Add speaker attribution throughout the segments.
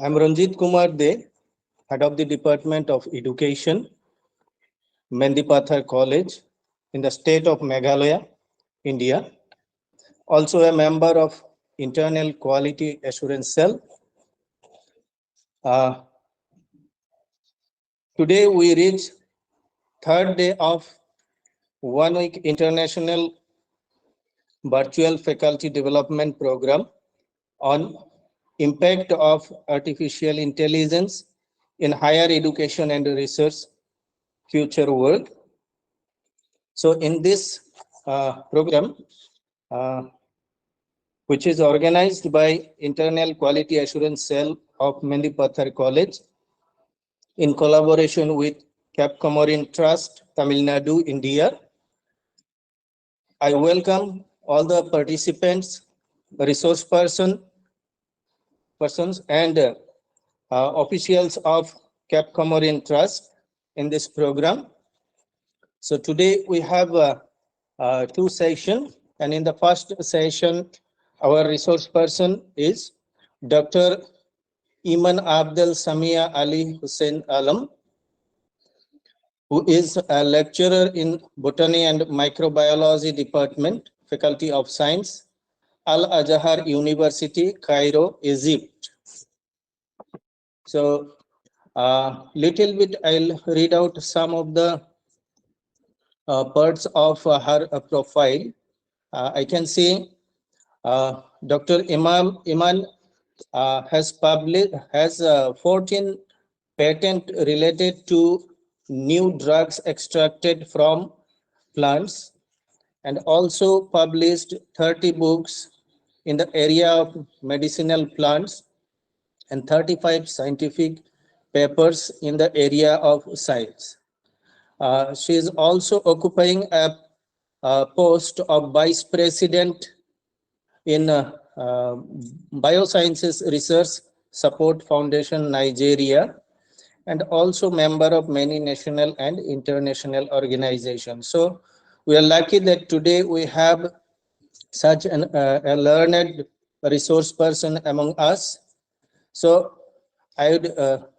Speaker 1: I'm Ranjit Kumar De, Head of the Department of Education, Mendipathar College in the state of Meghalaya, India. Also a member of Internal Quality Assurance Cell. Uh, Today we reach third day of 1 week international virtual faculty development program on impact of artificial intelligence in higher education and research future work. So in this program, uh, which is organized by Internal Quality Assurance Cell of Mendipathar College in collaboration with Cap Comorin Trust, Tamil Nadu, India. I welcome all the participants, resource persons, and officials of Cap Comorin Trust in this program. So today we have two sessions, and in the first session, our resource person is Dr. Iman Abdel Samia Ali Hussein Alam, who is a lecturer in Botany and Microbiology Department, Faculty of Science, Al Azhar University, Cairo, Egypt. So, little bit I'll read out some of the parts of her profile. I can see Dr. Iman has published 14 patent related to new drugs extracted from plants, and also published 30 books in the area of medicinal plants and 35 scientific papers in the area of science. She is also occupying a post of vice president in Biosciences Research Support Foundation, Nigeria, and also member of many national and international organizations. So we are lucky that today we have such a learned resource person among us. So I would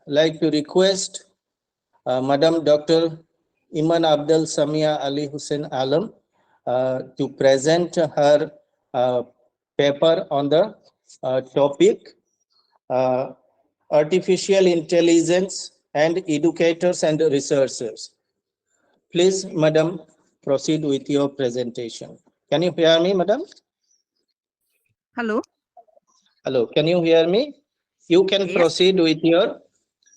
Speaker 1: like to request Madam Dr. Iman Abdel Samia Ali Hussein Alam to present her paper on the topic artificial intelligence and educators and researchers. Please, Madam, proceed with your presentation. Can you hear me, Madam?
Speaker 2: Hello.
Speaker 1: Hello, can you hear me? You can
Speaker 2: Yes.
Speaker 1: proceed with your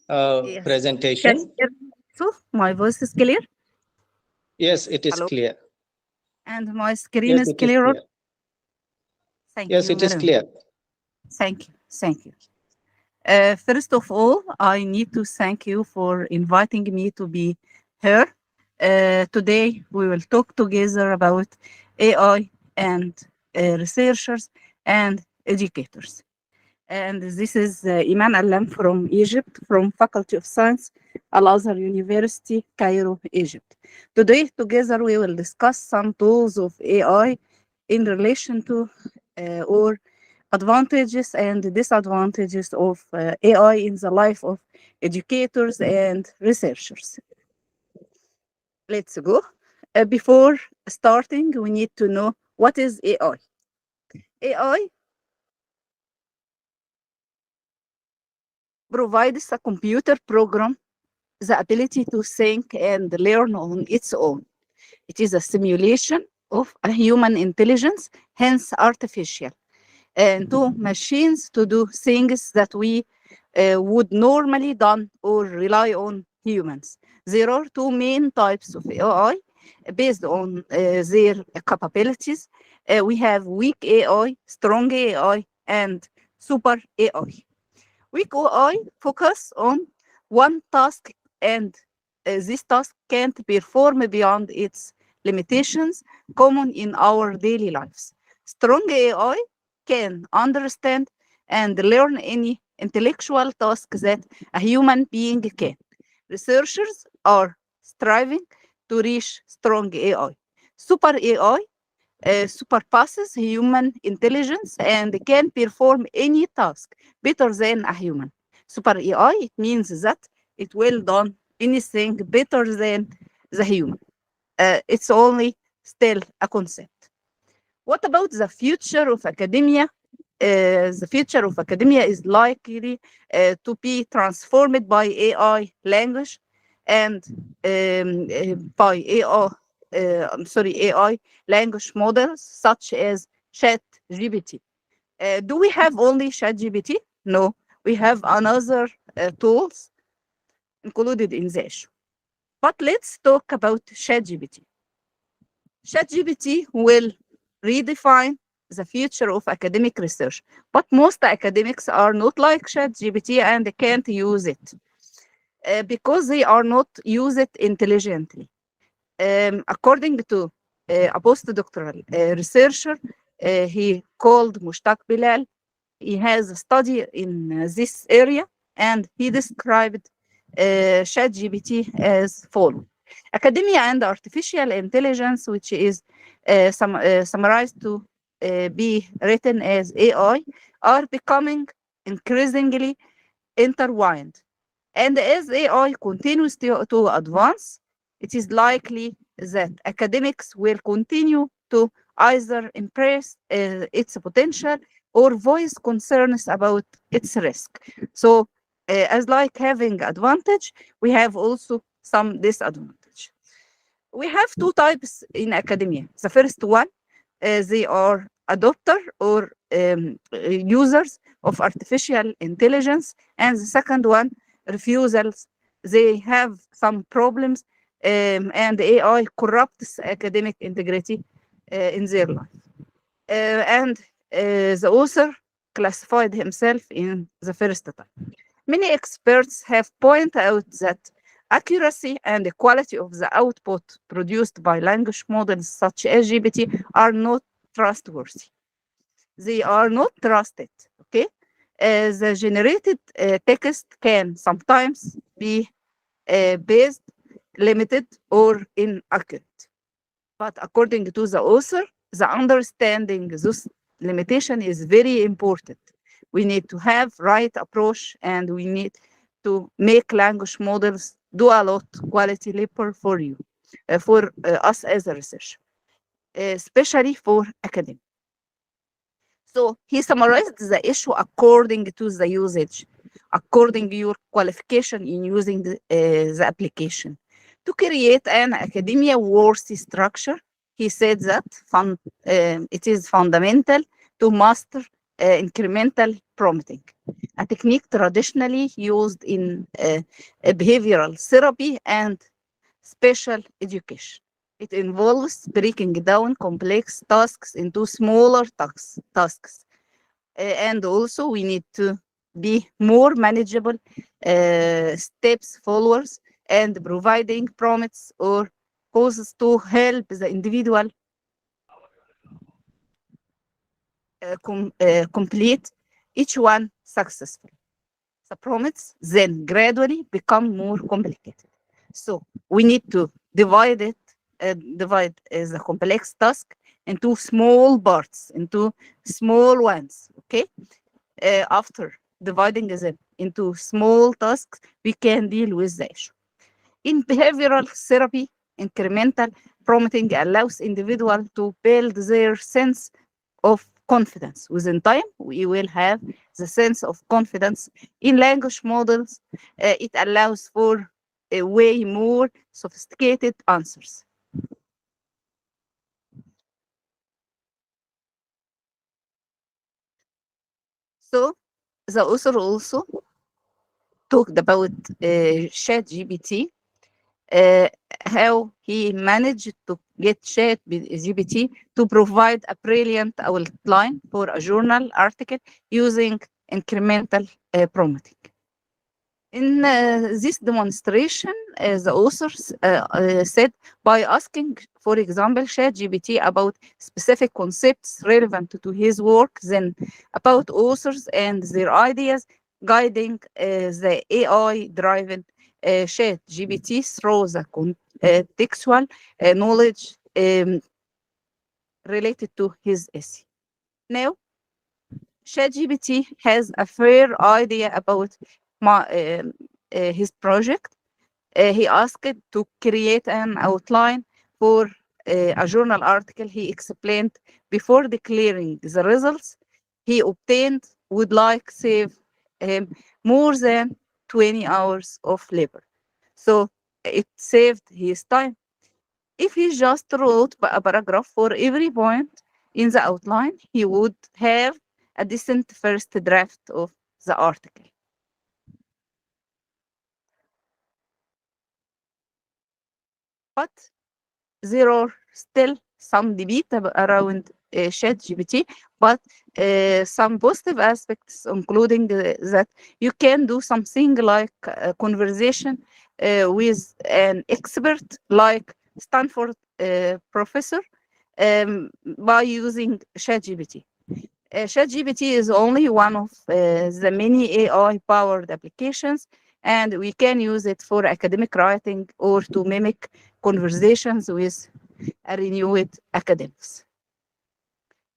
Speaker 2: Yes.
Speaker 1: presentation.
Speaker 2: Can you hear me? So my voice is clear
Speaker 1: Yes, it is
Speaker 2: Hello.
Speaker 1: clear.
Speaker 2: and my screen
Speaker 1: Yes,
Speaker 2: is
Speaker 1: it is
Speaker 2: clear.
Speaker 1: clear.
Speaker 2: Thank
Speaker 1: Yes,
Speaker 2: you
Speaker 1: it is
Speaker 2: very much.
Speaker 1: clear.
Speaker 2: Thank you. Thank you. First of all, I need to thank you for inviting me to be here. Today, we will talk together about AI and researchers and educators. And this is Iman Alam from Egypt, from Faculty of Science, Al Azhar University, Cairo, Egypt. Today, together, we will discuss some tools of AI in relation to or advantages and disadvantages of AI in the life of educators and researchers. Let's go. Before starting, we need to know what is AI. AI provides a computer program the ability to think and learn on its own. It is a simulation of a human intelligence, hence artificial, and to machines to do things that we would normally done or rely on humans. There are two main types of AI based on their capabilities. We have weak AI, strong AI, and super AI. Weak AI focus on one task and this task can't perform beyond its limitations common in our daily lives. Strong AI can understand and learn any intellectual task that a human being can. Researchers are striving to reach strong AI. Super AI surpasses human intelligence and can perform any task better than a human. super AI, it means that it will done anything better than the human. It's only still a concept. What about the future of academia? The future of academia is likely to be transformed by AI language and by AI language models such as ChatGPT. Do we have only ChatGPT? No, we have another tools included in the issue. But let's talk about ChatGPT. ChatGPT will redefine the future of academic research, but most academics are not like ChatGPT and can't use it because they are not use it intelligently. According to a postdoctoral researcher, he called Mushtaq Bilal. He has a study in this area, and he described ChatGPT as follows. Academia and artificial intelligence, which is summarized to be written as AI, are becoming increasingly intertwined. And as AI continues to advance, it is likely that academics will continue to either embrace its potential or voice concerns about its risk. So, as like having advantage, we have also some disadvantage. We have two types in academia. The first one, they are adopter or users of artificial intelligence, and the second one, refusals. They have some problems, and AI corrupts academic integrity in their life. And the author classified himself in the first type. Many experts have pointed out that accuracy and the quality of the output produced by language models such as GPT are not trustworthy. They are not trusted, okay? The generated text can sometimes be based, limited, or inaccurate. But according to the author, the understanding this limitation is very important. We need to have right approach, and we need to make language models do a lot quality labor for you, for us as a researcher, especially for academic. So he summarized the issue according to the usage, according to your qualification in using the application. To create an academia worthy structure, he said that it is fundamental to master incremental prompting, a technique traditionally used in behavioral therapy and special education. It involves breaking down complex tasks into smaller tasks. And also we need to be more manageable steps followers and providing prompts or causes to help the individual complete each one successfully. The prompts then gradually become more complicated. So we need to divide the complex task into small parts, into small ones, okay? After dividing them into small tasks, we can deal with the issue. In behavioral therapy, incremental prompting allows individuals to build their sense of confidence. Within time, we will have the sense of confidence. In language models, it allows for a way more sophisticated answers. So the author also talked about ChatGPT, how he managed to get ChatGPT to provide a brilliant outline for a journal article using incremental prompting. In this demonstration, the authors said by asking, for example, ChatGPT about specific concepts relevant to his work, then about authors and their ideas, guiding the AI-driven ChatGPT through the contextual knowledge related to his essay. Now, ChatGPT has a fair idea about his project. He asked to create an outline for a journal article he explained before declaring the results he obtained would like save him more than 20 hours of labor. So it saved his time. If he just wrote a paragraph for every point in the outline, he would have a decent first draft of the article. But there are still some debate around ChatGPT, but some positive aspects, including that you can do something like a conversation with an expert, like Stanford professor, by using ChatGPT. ChatGPT is only one of the many AI-powered applications, and we can use it for academic writing or to mimic conversations with renewed academics.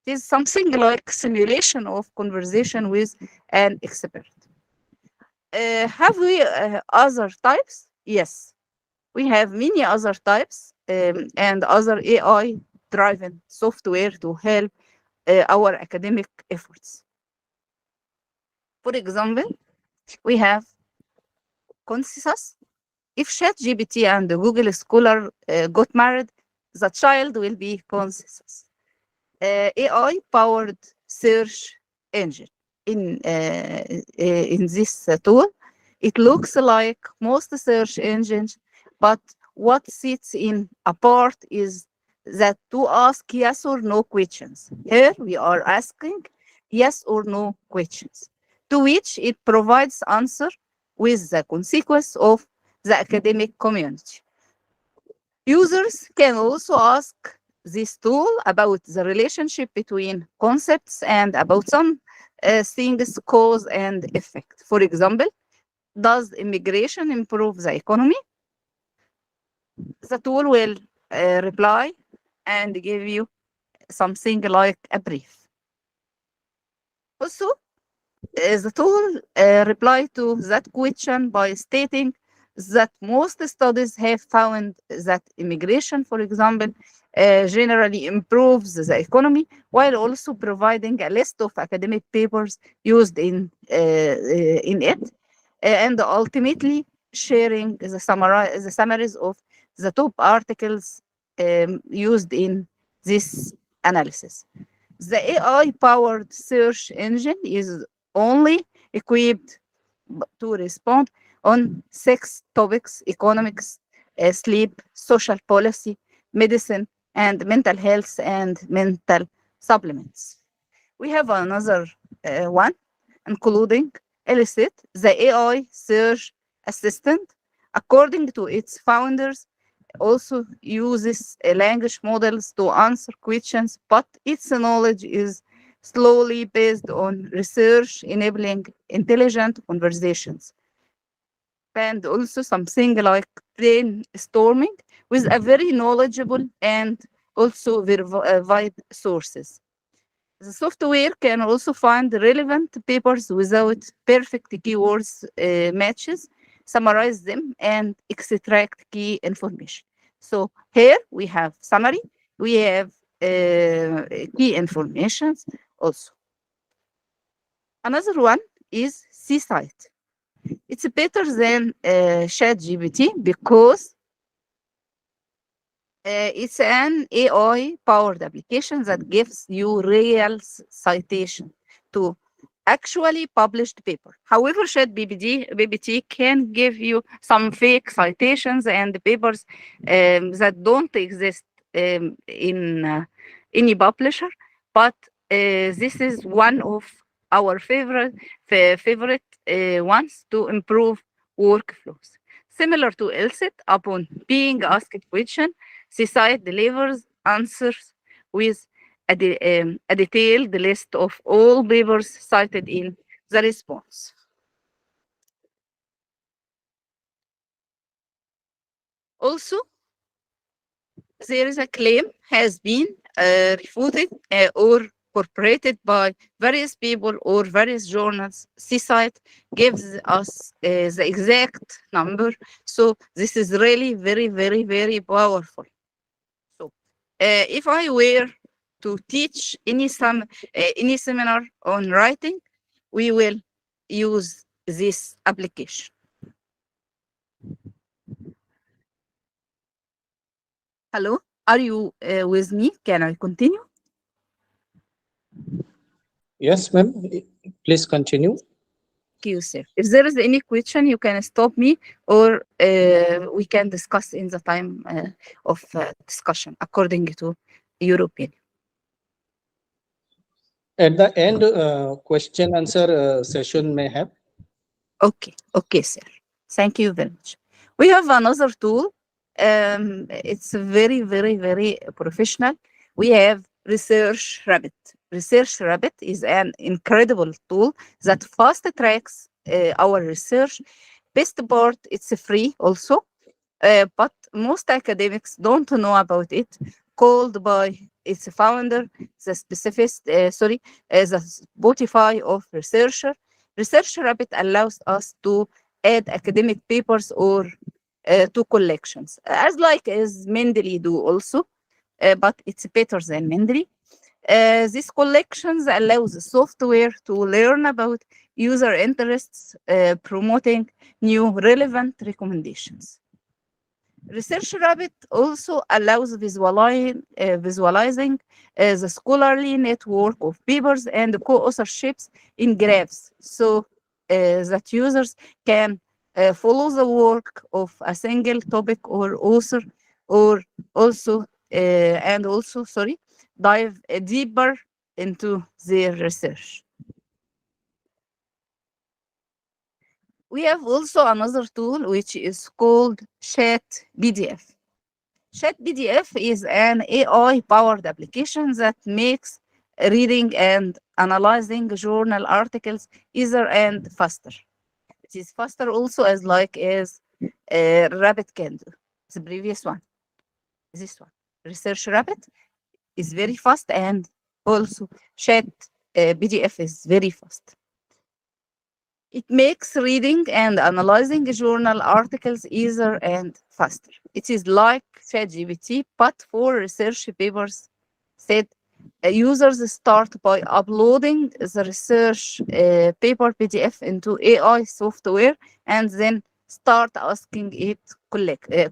Speaker 2: It is something like simulation of conversation with an expert. Have we other types? Yes, we have many other types and other AI-driven software to help our academic efforts. For example, we have Consensus. If ChatGPT and Google Scholar got married, the child will be Consensus. AI-powered search engine in this tool. It looks like most search engines, but what sets in apart is that to ask yes or no questions. Here we are asking yes or no questions, to which it provides answer with the consequence of the academic community. Users can also ask this tool about the relationship between concepts and about some things cause and effect. For example, does immigration improve the economy? The tool will reply and give you something like a brief. Also, the tool reply to that question by stating that most studies have found that immigration, for example, generally improves the economy, while also providing a list of academic papers used in it, and ultimately sharing the summaries of the top articles used in this analysis. The AI-powered search engine is only equipped to respond on 6 topics: economics, sleep, social policy, medicine, and mental health and mental supplements. We have another one, including Elicit, the AI search assistant. According to its founders, also uses language models to answer questions, but its knowledge is slowly based on research, enabling intelligent conversations. And also something like brainstorming with a very knowledgeable and also verified sources. The software can also find relevant papers without perfect keywords matches, summarize them, and extract key information. So here we have summary, we have key informations also. Another one is Seasite. It's better than ChatGPT because it's an AI-powered application that gives you real citation to actually published paper. However, ChatGPT can give you some fake citations and papers that don't exist in any publisher, but this is one of our favorite ones to improve workflows. Similar to ELSIT, upon being asked a question, Seaside delivers answers with a detailed list of all papers cited in the response. Also, there is a claim has been refuted or incorporated by various people or various journals. CSITE gives us the exact number. So this is really very, very, very powerful. So if I were to teach any seminar on writing, we will use this application. Hello, are you with me? Can I continue?
Speaker 1: Yes, ma'am. Please continue.
Speaker 2: Thank you, sir. If there is any question, you can stop me, or we can discuss in the time of discussion according to your opinion.
Speaker 1: At the end, question answer session may have.
Speaker 2: Okay, sir. Thank you very much. We have another tool. It's very, very, very professional. We have Research Rabbit. Research Rabbit is an incredible tool that fast tracks our research. Best part, it's free also, but most academics don't know about it. Called by its founder, the the Spotify of researcher. Research Rabbit allows us to add academic papers or to collections, as Mendeley do also, but it's better than Mendeley. These collections allows the software to learn about user interests, promoting new relevant recommendations. Research Rabbit also allows visualizing the scholarly network of papers and co-authorships in graphs, so that users can follow the work of a single topic or author, or also dive deeper into their research. We have also another tool which is called Chat PDF. Chat PDF is an AI-powered application that makes reading and analyzing journal articles easier and faster. It is faster also as Rabbit can do. The previous one, this one, Research Rabbit is very fast, and also Chat PDF is very fast. It makes reading and analyzing journal articles easier and faster. It is like ChatGPT, but for research papers. Said users start by uploading the research paper PDF into AI software and then start asking it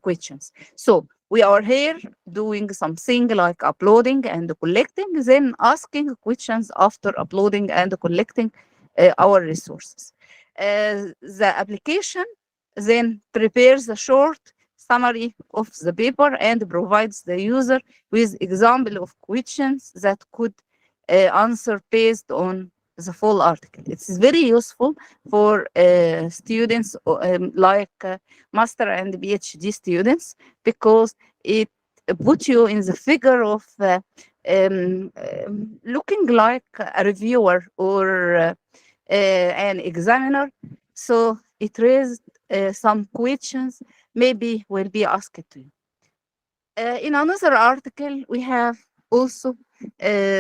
Speaker 2: questions. So we are here doing something like uploading and collecting, then asking questions after uploading and collecting our resources. The application then prepares a short summary of the paper and provides the user with example of questions that could answer based on the full article. It's very useful for students master and PhD students, because it puts you in the figure of looking like a reviewer or an examiner. So it raised some questions maybe will be asked to you. In another article, we have also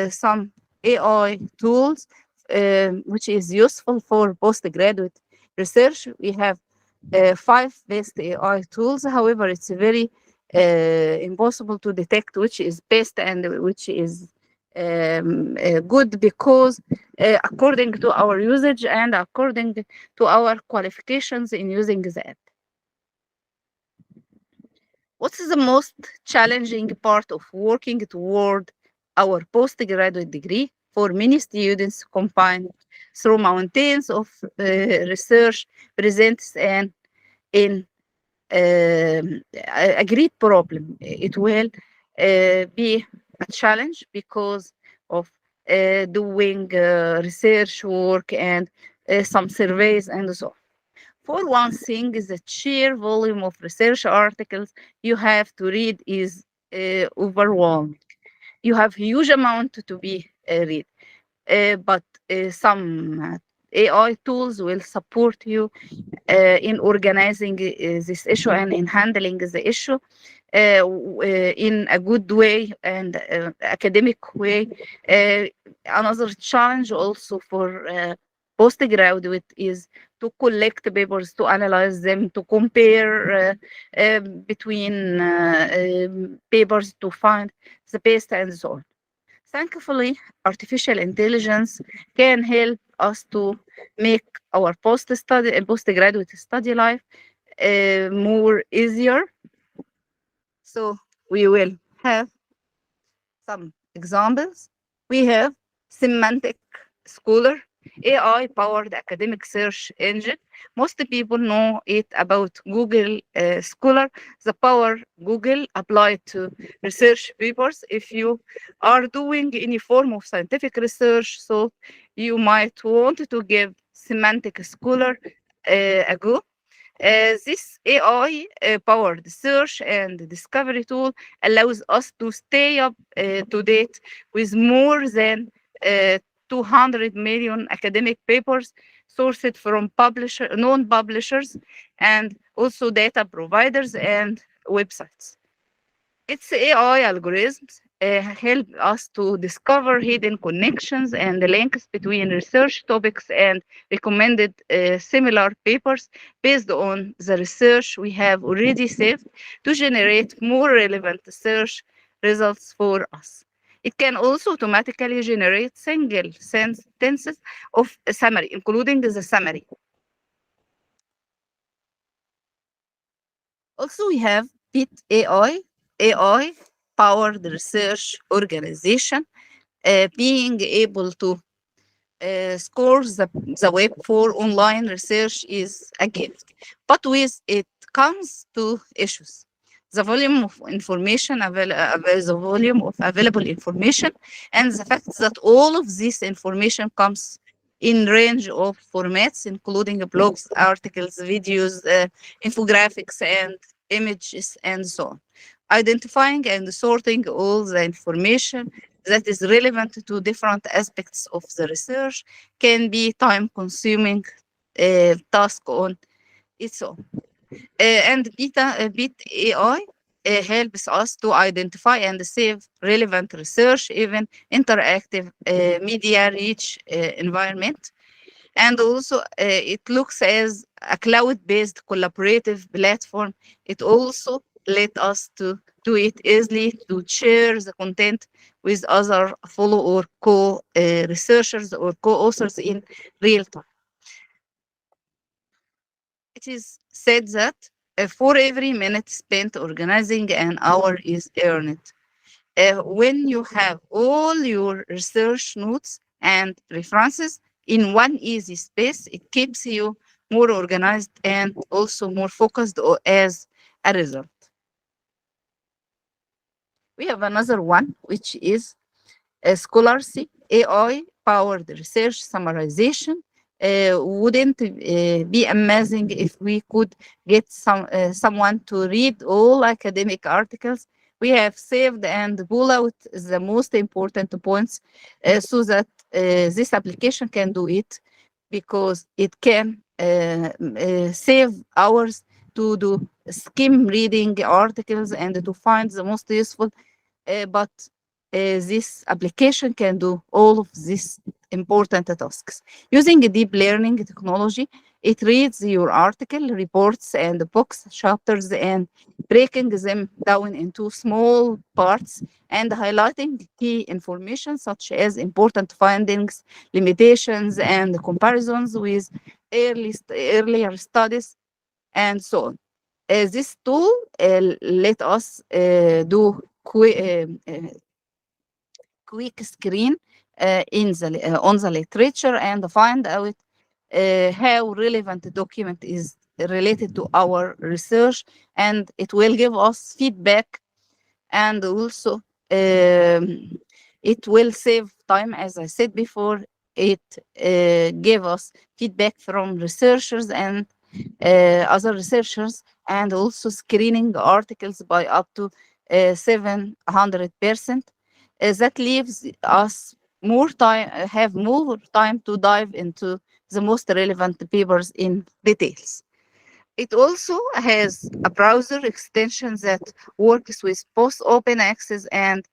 Speaker 2: some AI tools, which is useful for postgraduate research. We have 5 best AI tools. However, it's very impossible to detect which is best and which is good, because according to our usage and according to our qualifications in using the app. What is the most challenging part of working toward our postgraduate degree? For many students combined through mountains of research presents a great problem. It will be a challenge because of doing research work and some surveys and so on. For one thing, the sheer volume of research articles you have to read is overwhelming. You have huge amount to be read, but some AI tools will support you in organizing this issue and in handling the issue in a good way and academic way. Uh, Another challenge also for postgraduate is to collect papers, to analyze them, to compare between papers to find the best and so on. Thankfully, artificial intelligence can help us to make our post-study and postgraduate study life more easier. So we will have some examples. We have Semantic Scholar, AI-powered academic search engine. Most people know it about Google Scholar, the power Google applied to research papers. If you are doing any form of scientific research, so you might want to give Semantic Scholar a go. This AI powered search and discovery tool allows us to stay up to date with more than 200 million academic papers sourced from non-publishers and also data providers and websites. Its AI algorithms help us to discover hidden connections and the links between research topics and recommended similar papers based on the research we have already saved to generate more relevant search results for us. It can also automatically generate single sentences of a summary, including the summary. Also, we have BIT AI powered research organization, being able to score the web for online research is a gift. But with it comes to issues. The volume of information, the volume of available information, and the fact that all of this information comes in range of formats, including blogs, articles, videos, infographics, and images, and so on. Identifying and sorting all the information that is relevant to different aspects of the research can be time-consuming task on its own. And Bit AI helps us to identify and save relevant research, even interactive media rich environment. And also, it looks as a cloud-based collaborative platform. It also let us to do it easily to share the content with other fellow or co-researchers or co-authors in real time. It is said that for every minute spent organizing, an hour is earned. When you have all your research notes and references in one easy space, it keeps you more organized and also more focused as a result. We have another one, which is Scholarcy AI powered research summarization. Wouldn't be amazing if we could get someone to read all academic articles we have saved and pull out the most important points so that this application can do it, because it can save hours to do skim reading articles and to find the most useful. But this application can do all of these important tasks. Using deep learning technology, it reads your article, reports, and box chapters and breaking them down into small parts and highlighting key information such as important findings, limitations, and comparisons with earlier studies, and so on. This tool let us do quick screen on the literature and find out how relevant document is related to our research, and it will give us feedback, and also it will save time. As I said before, it gave us feedback from researchers and other researchers, and also screening articles by up to 700%. That leaves us more time, have more time to dive into the most relevant papers in details. It also has a browser extension that works with both open access and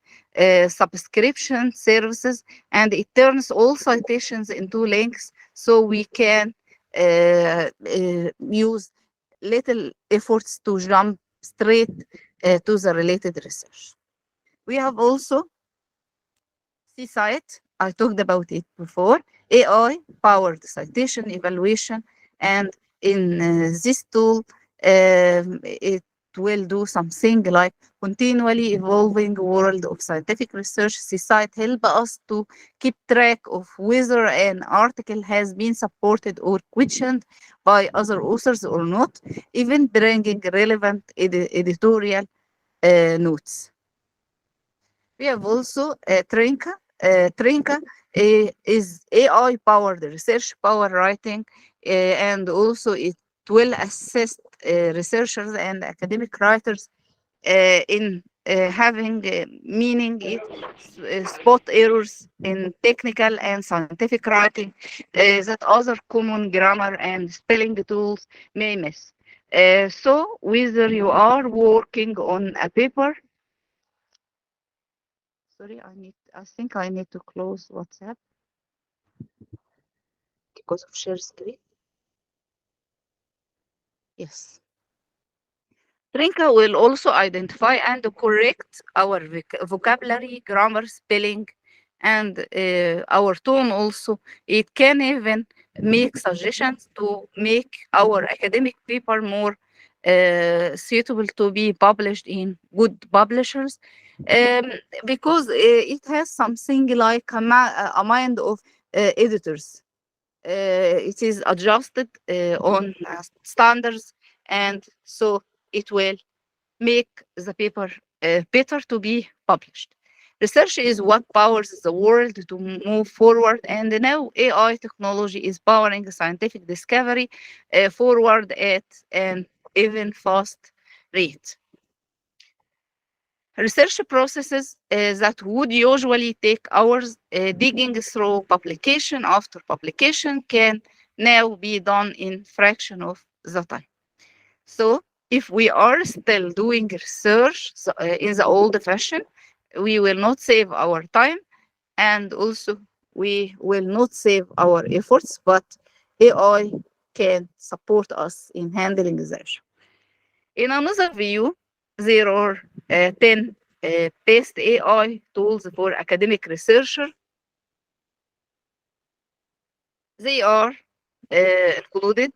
Speaker 2: subscription services, and it turns all citations into links so we can use little efforts to jump straight to the related research. We have also CSIT, I talked about it before, AI powered citation evaluation. And in this tool, it will do something like continually evolving world of scientific research. CSIT help us to keep track of whether an article has been supported or questioned by other authors or not, even bringing relevant editorial notes. We have also Trinka. Trinka is AI-powered research power writing, and also it will assist researchers and academic writers in having meaning it spot errors in technical and scientific writing that other common grammar and spelling tools may miss. So whether you are working on a paper, sorry, I think I need to close WhatsApp because of share screen. Yes. Trinka will also identify and correct our vocabulary, grammar, spelling, and our tone also. It can even make suggestions to make our academic paper more suitable to be published in good publishers, um, because it has something like a mind of editors. It is adjusted on standards, and so it will make the paper better to be published. Research is what powers the world to move forward, and now AI technology is powering scientific discovery forward at an even fast rate. Research processes that would usually take hours digging through publication after publication can now be done in fraction of the time. So if we are still doing research in the old fashion, we will not save our time, and also we will not save our efforts, but AI can support us in handling that. In another view, there are 10 best AI tools for academic researchers. They are included.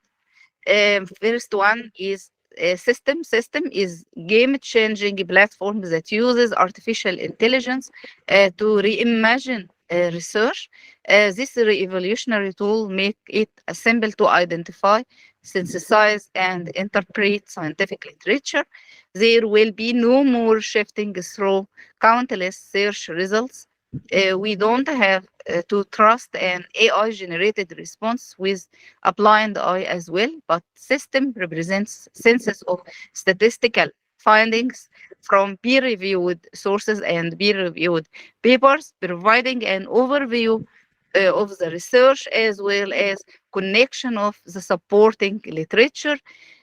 Speaker 2: First one is System. System is game-changing platform that uses artificial intelligence to reimagine research. This revolutionary tool make it simple to identify, synthesize, and interpret scientific literature. There will be no more shifting through countless search results. We don't have to trust an AI-generated response with a blind eye as well, but system represents census of statistical findings from peer-reviewed sources and peer-reviewed papers, providing an overview of the research as well as connection of the supporting literature.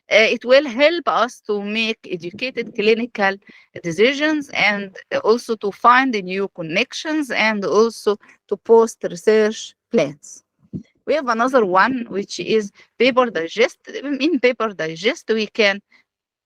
Speaker 2: It will help us to make educated clinical decisions, and also to find new connections, and also to post research plans. We have another one, which is Paper Digest. In Paper Digest, we can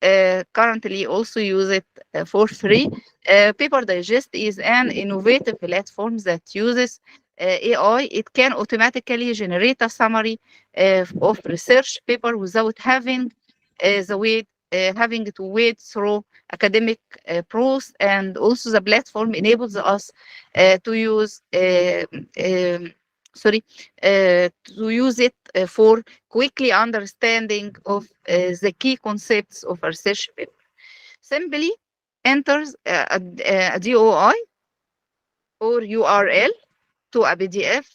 Speaker 2: currently also use it for free. Paper Digest is an innovative platform that uses AI. It can automatically generate a summary of research paper without having to wade through academic prose, and also the platform enables us to use to use it for quickly understanding of the key concepts of a research paper. Simply enters a DOI or URL to a PDF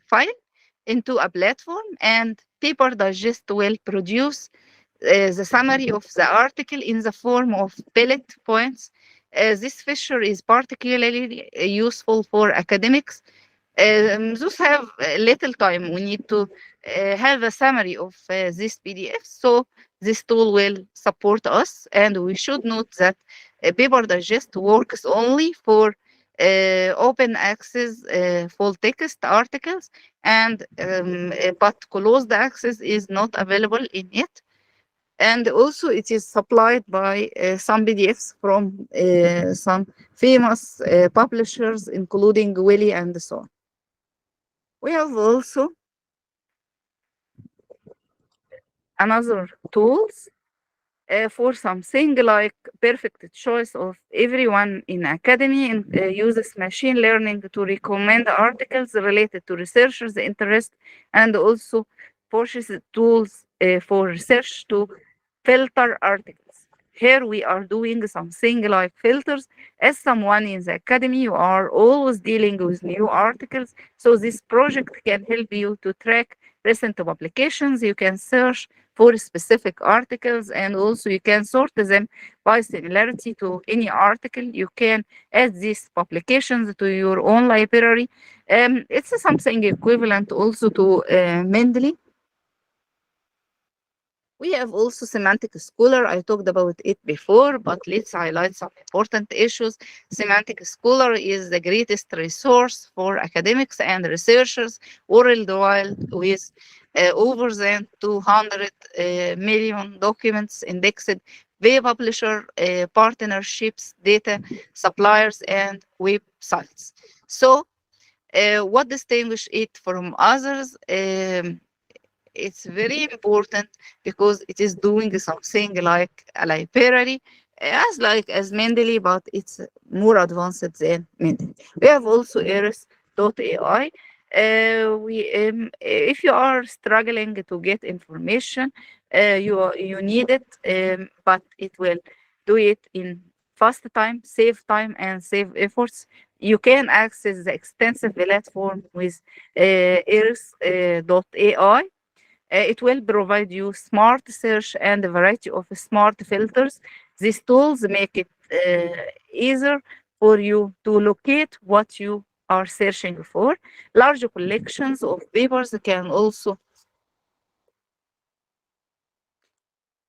Speaker 2: file into a platform, and Paper Digest will produce the summary of the article in the form of bullet points. This feature is particularly useful for academics Those have little time. We need to have a summary of this PDF. So this tool will support us, and we should note that Paper Digest works only for open access full text articles, and but closed access is not available in it. And also it is supplied by some PDFs from some famous publishers, including Willy and so on. We have also another tools for something like perfect choice of everyone in academy, and uses machine learning to recommend articles related to researchers' interest, and also pushes tools for research to filter articles. Here we are doing something like filters. As someone in the academy, you are always dealing with new articles. So this project can help you to track recent publications. You can search for specific articles, and also you can sort them by similarity to any article. You can add these publications to your own library. It's something equivalent also to Mendeley. We have also Semantic Scholar. I talked about it before, but let's highlight some important issues. Semantic Scholar is the greatest resource for academics and researchers worldwide, with over than 200 million documents indexed via publisher partnerships, data suppliers, and websites. So, what distinguishes it from others? It's very important because it is doing something like a library, as Mendeley, but it's more advanced than Mendeley. We have also Eris.ai. If you are struggling to get information, you need it, but it will do it in fast time, and save efforts. You can access the extensive platform with Eris.ai. It will provide you smart search and a variety of smart filters. These tools make it easier for you to locate what you are searching for. Large collections of papers can also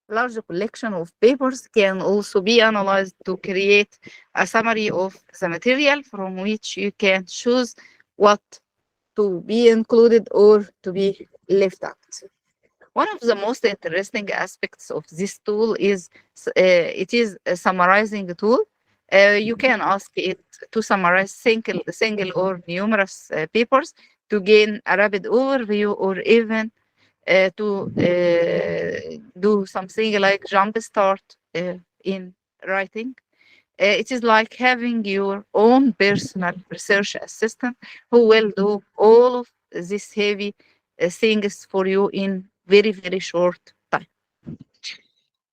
Speaker 2: Large collection of papers can also be analyzed to create a summary of the material, from which you can choose what to be included or to be left out. One of the most interesting aspects of this tool is it is a summarizing tool. You can ask it to summarize single or numerous papers to gain a rapid overview, or even to do something like jumpstart in writing. It is like having your own personal research assistant who will do all of these heavy things for you in very, very short time.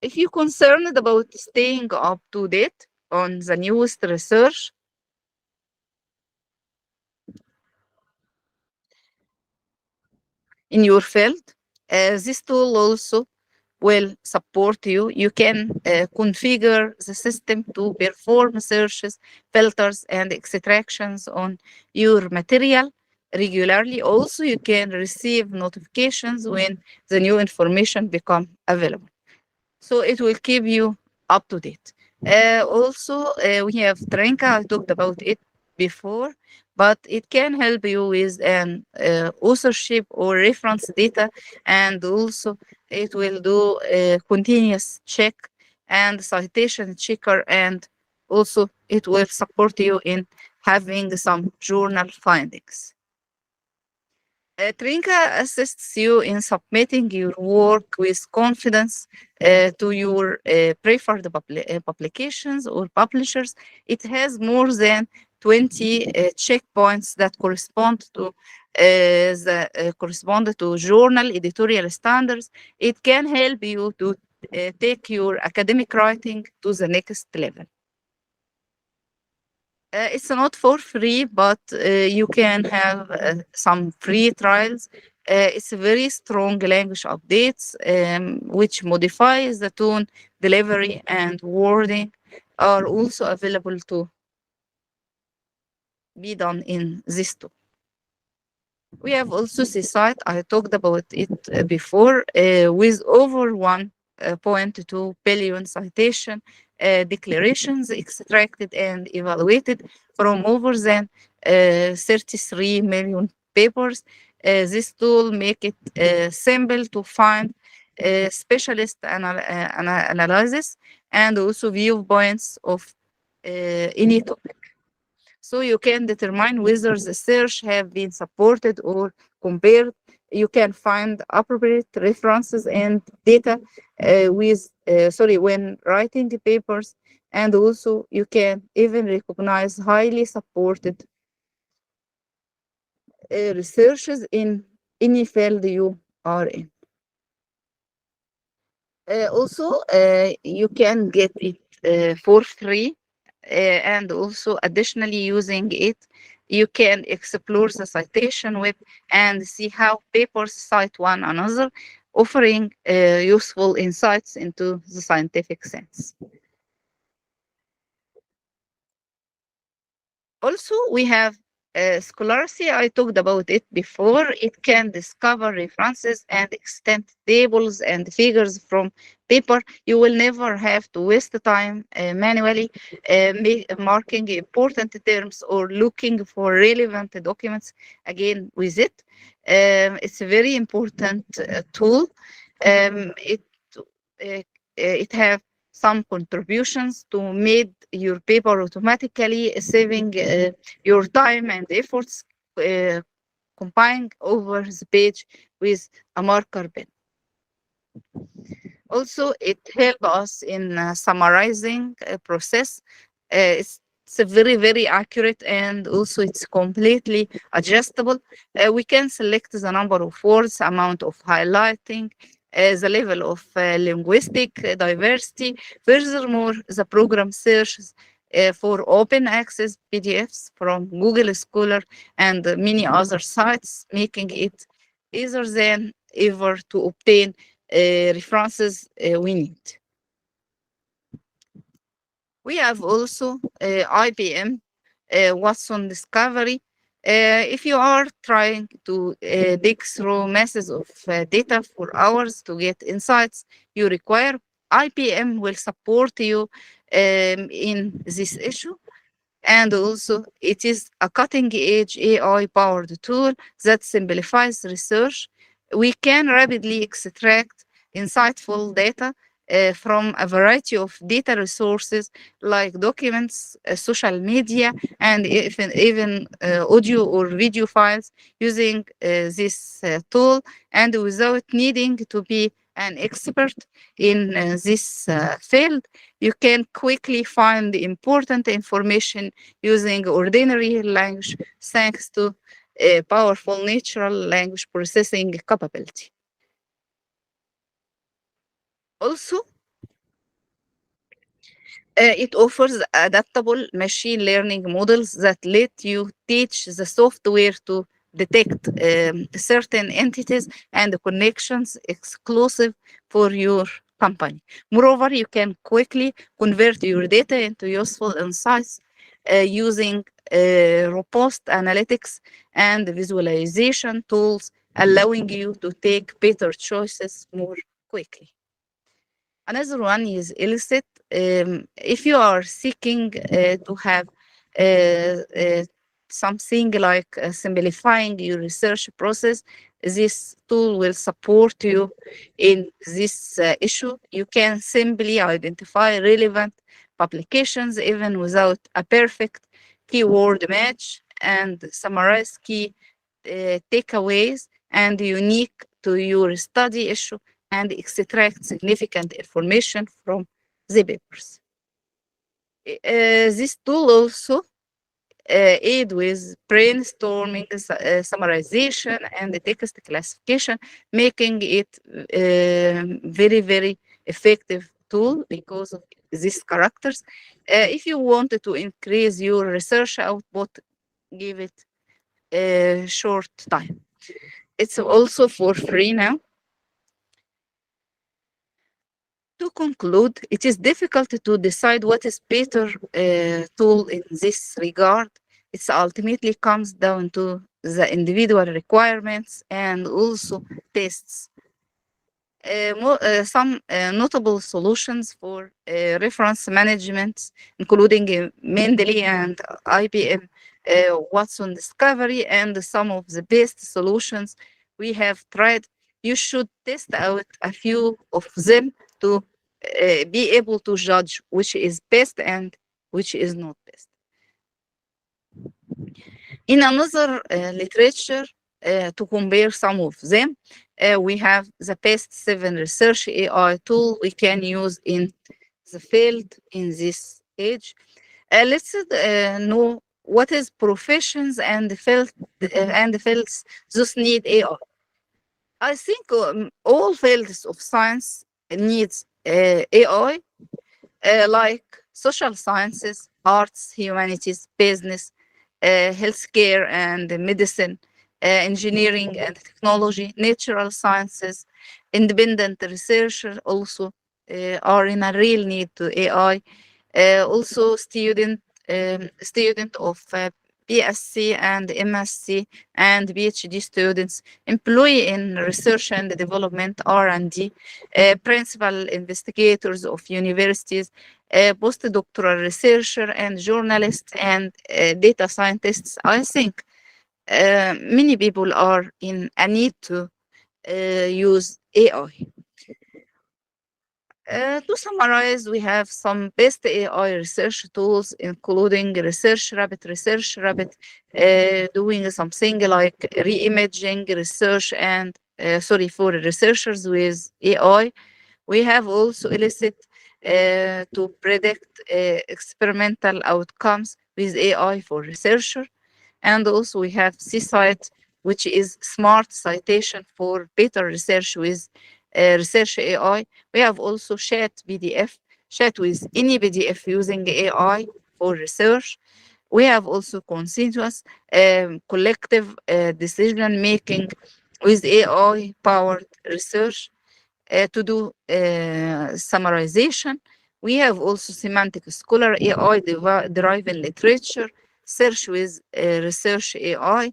Speaker 2: If you're concerned about staying up to date on the newest research in your field, this tool also will support you. You can configure the system to perform searches, filters, and extractions on your material regularly. Also, you can receive notifications when the new information become available. So it will keep you up to date. We have Trenka. I talked about it before, but it can help you with an authorship or reference data, and also it will do a continuous check and citation checker, and also it will support you in having some journal findings. Trinka assists you in submitting your work with confidence to your preferred publications or publishers. It has more than 20 checkpoints that correspond to journal editorial standards. It can help you to take your academic writing to the next level. It's not for free, but you can have some free trials. It's a very strong language updates, which modifies the tone, delivery, and wording are also available to be done in this tool. We have also CSIT, I talked about it before, with over 1.2 billion citation declarations extracted and evaluated from over than 33 million papers. This tool make it simple to find specialist analysis and also viewpoints of any topic. So you can determine whether the search have been supported or compared. You can find appropriate references and data when writing the papers, and also you can even recognize highly supported researches in any field you are in. You can get it for free, and also additionally using it, you can explore the citation web and see how papers cite one another, offering useful insights into the scientific sense. Also, we have Scholarly. I talked about it before. It can discover references and extend tables and figures from paper. You will never have to waste the time manually marking important terms or looking for relevant documents again with it. It's a very important tool. It have some contributions to make your paper automatically, saving your time and efforts compiling over the page with a marker pen. Also, it helps us in summarizing a process. It's a very, very accurate, and also it's completely adjustable. We can select the number of words, amount of highlighting, the level of linguistic diversity. Furthermore, the program searches for open access PDFs from Google Scholar and many other sites, making it easier than ever to obtain references we need. We have also IBM Watson Discovery. If you are trying to dig through masses of data for hours to get insights you require, IBM will support you in this issue. And also, it is a cutting-edge AI-powered tool that simplifies research. We can rapidly extract insightful data from a variety of data resources like documents, social media, and even audio or video files using this tool, and without needing to be an expert in this field. You can quickly find the important information using ordinary language thanks to a powerful natural language processing capability. Also, it offers adaptable machine learning models that let you teach the software to detect certain entities and connections exclusive for your company. Moreover, you can quickly convert your data into useful insights using robust analytics and visualization tools, allowing you to take better choices more quickly. Another one is Elicit. If you are seeking to have something like simplifying your research process, this tool will support you in this issue. You can simply identify relevant publications even without a perfect keyword match and summarize key takeaways and unique to your study issue and extract significant information from the papers. This tool also aid with brainstorming, summarization, and the text classification, making it very, very effective tool because of these characters. If you wanted to increase your research output, give it a short time. It's also for free now. To conclude, it is difficult to decide what is better tool in this regard. It ultimately comes down to the individual requirements and also tests. Some notable solutions for reference management, including Mendeley and IBM Watson Discovery, and some of the best solutions we have tried. You should test out a few of them to be able to judge which is best and which is not best. In another literature, to compare some of them, we have the best 7 research AI tool we can use in the field in this age. Let's know what is professions and fields those need AI. I think all fields of science needs AI, like social sciences, arts, humanities, business, healthcare and medicine, engineering and technology, natural sciences, independent researchers also are in a real need to AI. Also, student of BSc and MSc and PhD students, employee in research and development R&D, principal investigators of universities, postdoctoral researcher and journalists and data scientists. I think many people are in a need to use AI. To summarize, we have some best AI research tools, including Research Rabbit, doing something like re-imaging research and for researchers with AI. We have also Elicit to predict experimental outcomes with AI for researcher. And also we have CSIT, which is smart citation for better research with research AI. We have also Chat PDF, chat with any PDF using AI for research. We have also continuous collective decision making with AI powered research to do summarization. We have also Semantic Scholar AI deriving literature, search with research AI.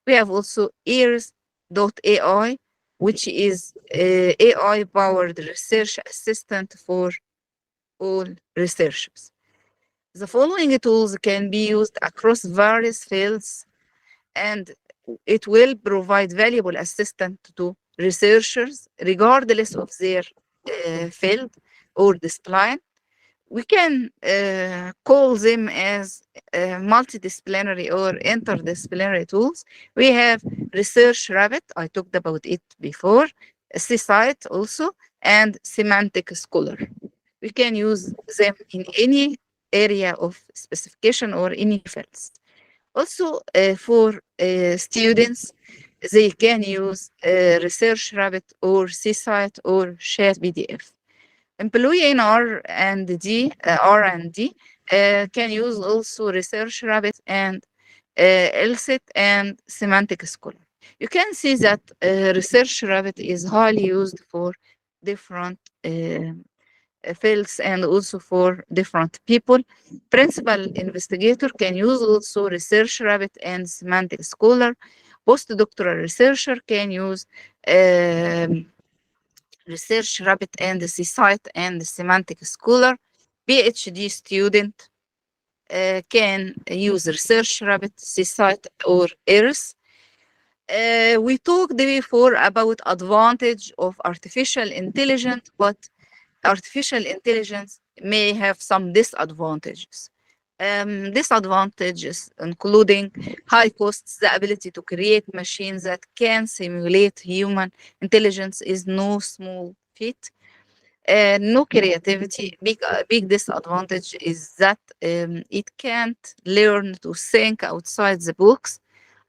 Speaker 2: We have also ears.ai, which is AI powered research assistant for all researchers. The following tools can be used across various fields, and it will provide valuable assistance to researchers regardless of their field or discipline. We can call them as multidisciplinary or interdisciplinary tools. We have Research Rabbit, I talked about it before, CSIT also, and Semantic Scholar. We can use them in any area of specification or any fields. Also, for students, they can use Research Rabbit or CSIT or Chat PDF. Employee in R&D can use also Research Rabbit and ELSIT and Semantic Scholar. You can see that Research Rabbit is highly used for different fields and also for different people. Principal investigator can use also Research Rabbit and Semantic Scholar. Postdoctoral researcher can use Research Rabbit and CSIT and Semantic Scholar. PhD student can use Research Rabbit, CSIT, or ERS. We talked before about advantage of artificial intelligence, but artificial intelligence may have some disadvantages. Disadvantages including high costs, the ability to create machines that can simulate human intelligence is no small feat. No creativity. Big disadvantage is that it can't learn to think outside the box.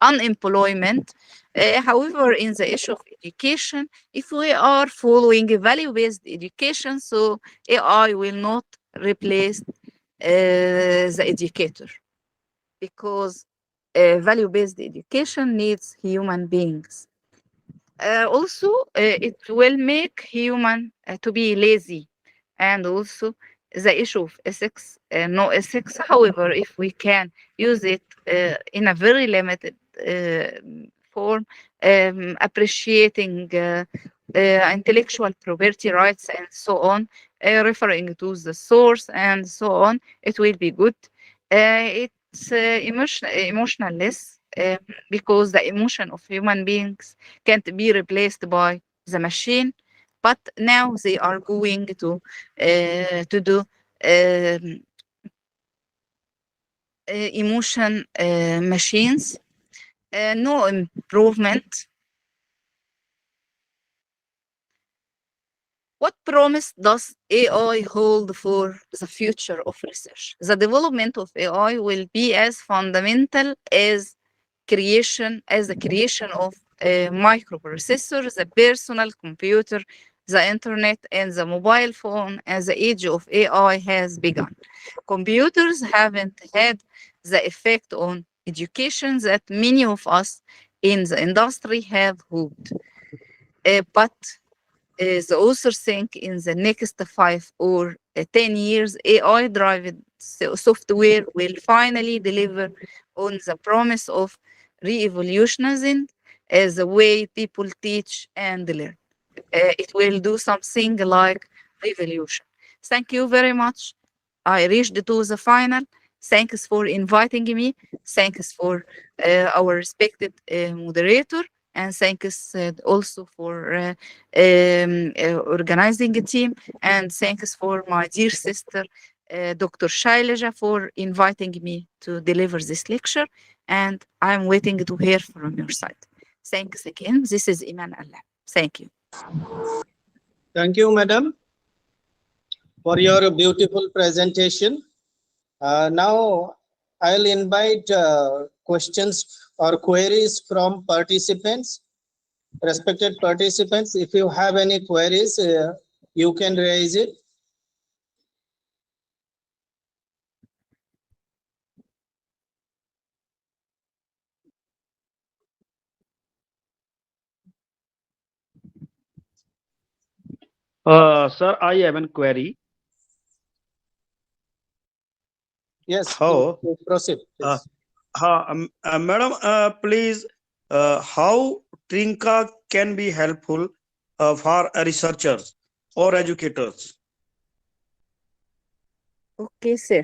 Speaker 2: Unemployment. However, in the issue of education, if we are following a value-based education, so AI will not replace the educator, because value-based education needs human beings. Also, it will make human to be lazy, and also the issue of ethics, no ethics. However, if we can use it in a very limited form, appreciating intellectual property rights and so on, referring to the source and so on. It will be good. It's emotionless because the emotion of human beings can't be replaced by the machine. But now they are going to do um, emotion machines. No improvement. What promise does AI hold for the future of research? The development of AI will be as fundamental as the creation of a microprocessor, the personal computer, the internet, and the mobile phone, as the age of AI has begun. Computers haven't had the effect on education that many of us in the industry have hoped. But the authors think in the next 5 or 10 years, AI-driven software will finally deliver on the promise of re-evolutionizing the way people teach and learn. It will do something like revolution. Thank you very much. I reached to the final. Thanks for inviting me. Thanks for our respected moderator. And thanks also for organizing a team. And thanks for my dear sister, Dr. Shailaja, for inviting me to deliver this lecture. And I'm waiting to hear from your side. Thanks again. This is Iman Allah. Thank you.
Speaker 1: Thank you, madam, for your beautiful presentation. Now, I'll invite questions or queries from participants. Respected participants, if you have any queries, you can raise it.
Speaker 3: Sir, I have a query.
Speaker 1: Yes,
Speaker 3: How?
Speaker 1: proceed.
Speaker 3: Uh,
Speaker 1: Please.
Speaker 3: Madam, please, how Trinka can be helpful for researchers or educators?
Speaker 2: Okay, sir.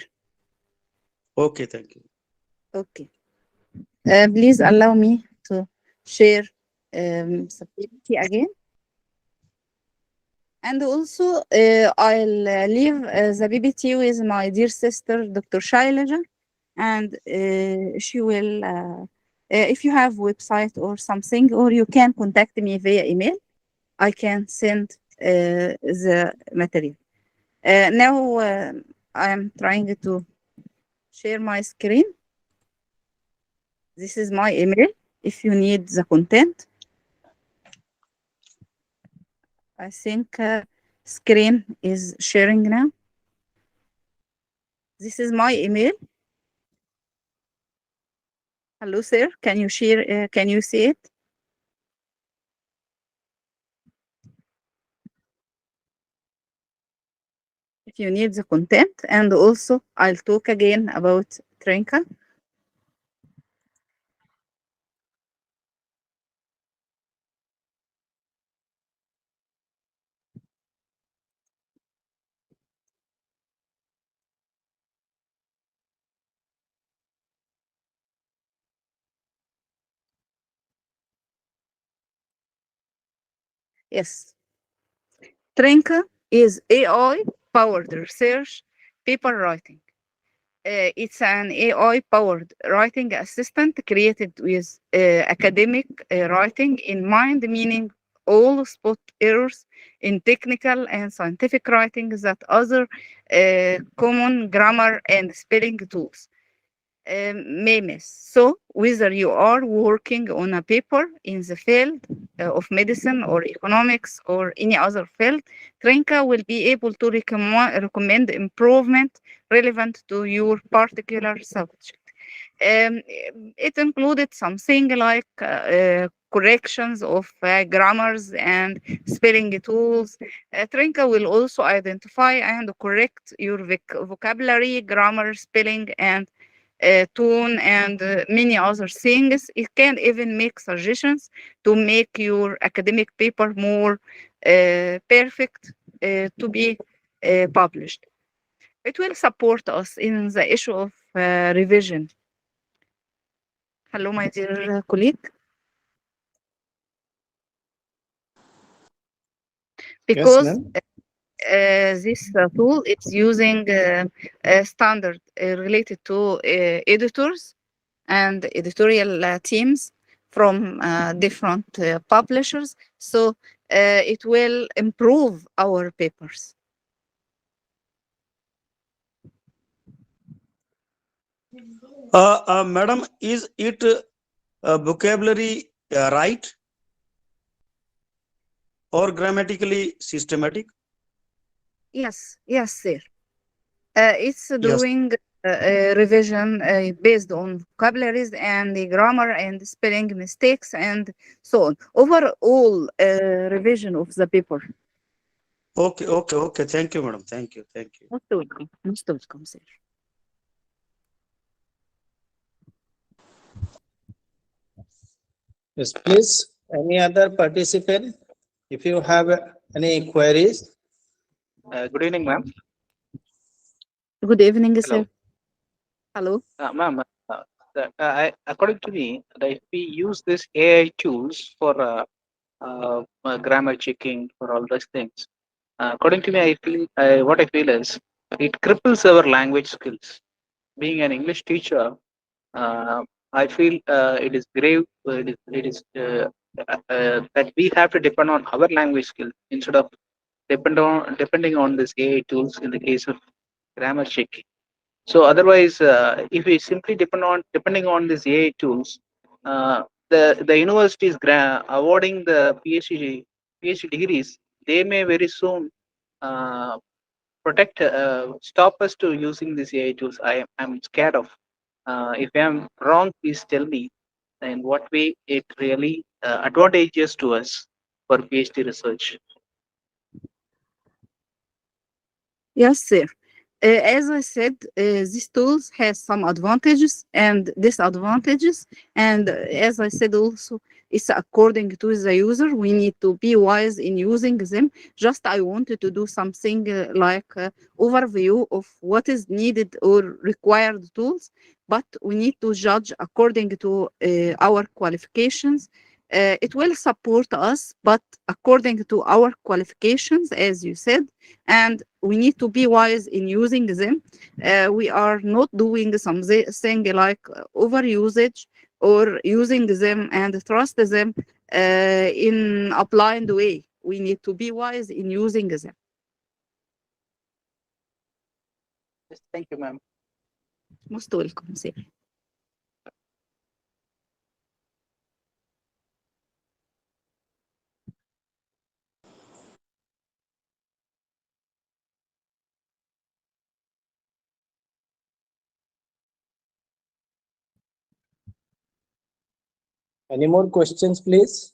Speaker 3: Okay, thank you.
Speaker 2: Okay. Please allow me to share the PPT again. And also, I'll leave the PPT with my dear sister, Dr. Shailaja, and she will, if you have website or something, or you can contact me via email, I can send the material. Now, I'm trying to share my screen. This is my email. If you need the content, I think screen is sharing now. This is my email. Hello, sir. Can you share? Can you see it? If you need the content, and also I'll talk again about Trinka. Yes. Trinka is AI powered research paper writing. It's an AI powered writing assistant created with academic writing in mind, meaning all spot errors in technical and scientific writing that other common grammar and spelling tools may miss. So, whether you are working on a paper in the field of medicine or economics or any other field, Trinka will be able to recommend improvement relevant to your particular subject. It included something like corrections of grammars and spelling tools. Trinka will also identify and correct your vocabulary, grammar, spelling, and tone, and many other things. It can even make suggestions to make your academic paper more perfect to be published. It will support us in the issue of revision. Hello, my dear colleague.
Speaker 1: Yes,
Speaker 2: Because
Speaker 1: ma'am.
Speaker 2: this tool is using a standard related to editors and editorial teams from different publishers. So it will improve our papers.
Speaker 3: Madam, is it vocabulary right or grammatically systematic?
Speaker 2: Yes, yes, sir. It's
Speaker 3: Yes.
Speaker 2: doing revision based on vocabularies and the grammar and spelling mistakes and so on. Overall revision of the paper.
Speaker 3: Okay, okay, okay. Thank you, madam. Thank you, thank you.
Speaker 2: Most welcome. Most welcome, sir.
Speaker 1: Yes, please. Any other participant? If you have any queries,
Speaker 4: Good evening, ma'am.
Speaker 2: Good evening,
Speaker 4: Hello.
Speaker 2: sir. Hello.
Speaker 4: Ma'am, according to me, that if we use this AI tools for grammar checking, for all those things, according to me, I feel what I feel is it cripples our language skills. Being an English teacher, I feel it is grave. That we have to depend on our language skills instead of depending on this AI tools in the case of grammar checking. So otherwise, if we simply depending on these AI tools, the universities awarding the PhD degrees, they may very soon uh, stop us to using these AI tools. I'm scared of. If I'm wrong, please tell me in what way it really advantageous to us for PhD research.
Speaker 2: Yes, sir. As I said, these tools has some advantages and disadvantages. And as I said also, it's according to the user. We need to be wise in using them. Just I wanted to do something like overview of what is needed or required tools, but we need to judge according to our qualifications. It will support us, but according to our qualifications, as you said, and we need to be wise in using them. We are not doing something like over usage or using them and trust them in a blind way. We need to be wise in using them.
Speaker 4: Yes, thank you, ma'am.
Speaker 2: Most welcome, sir.
Speaker 1: any more questions, please?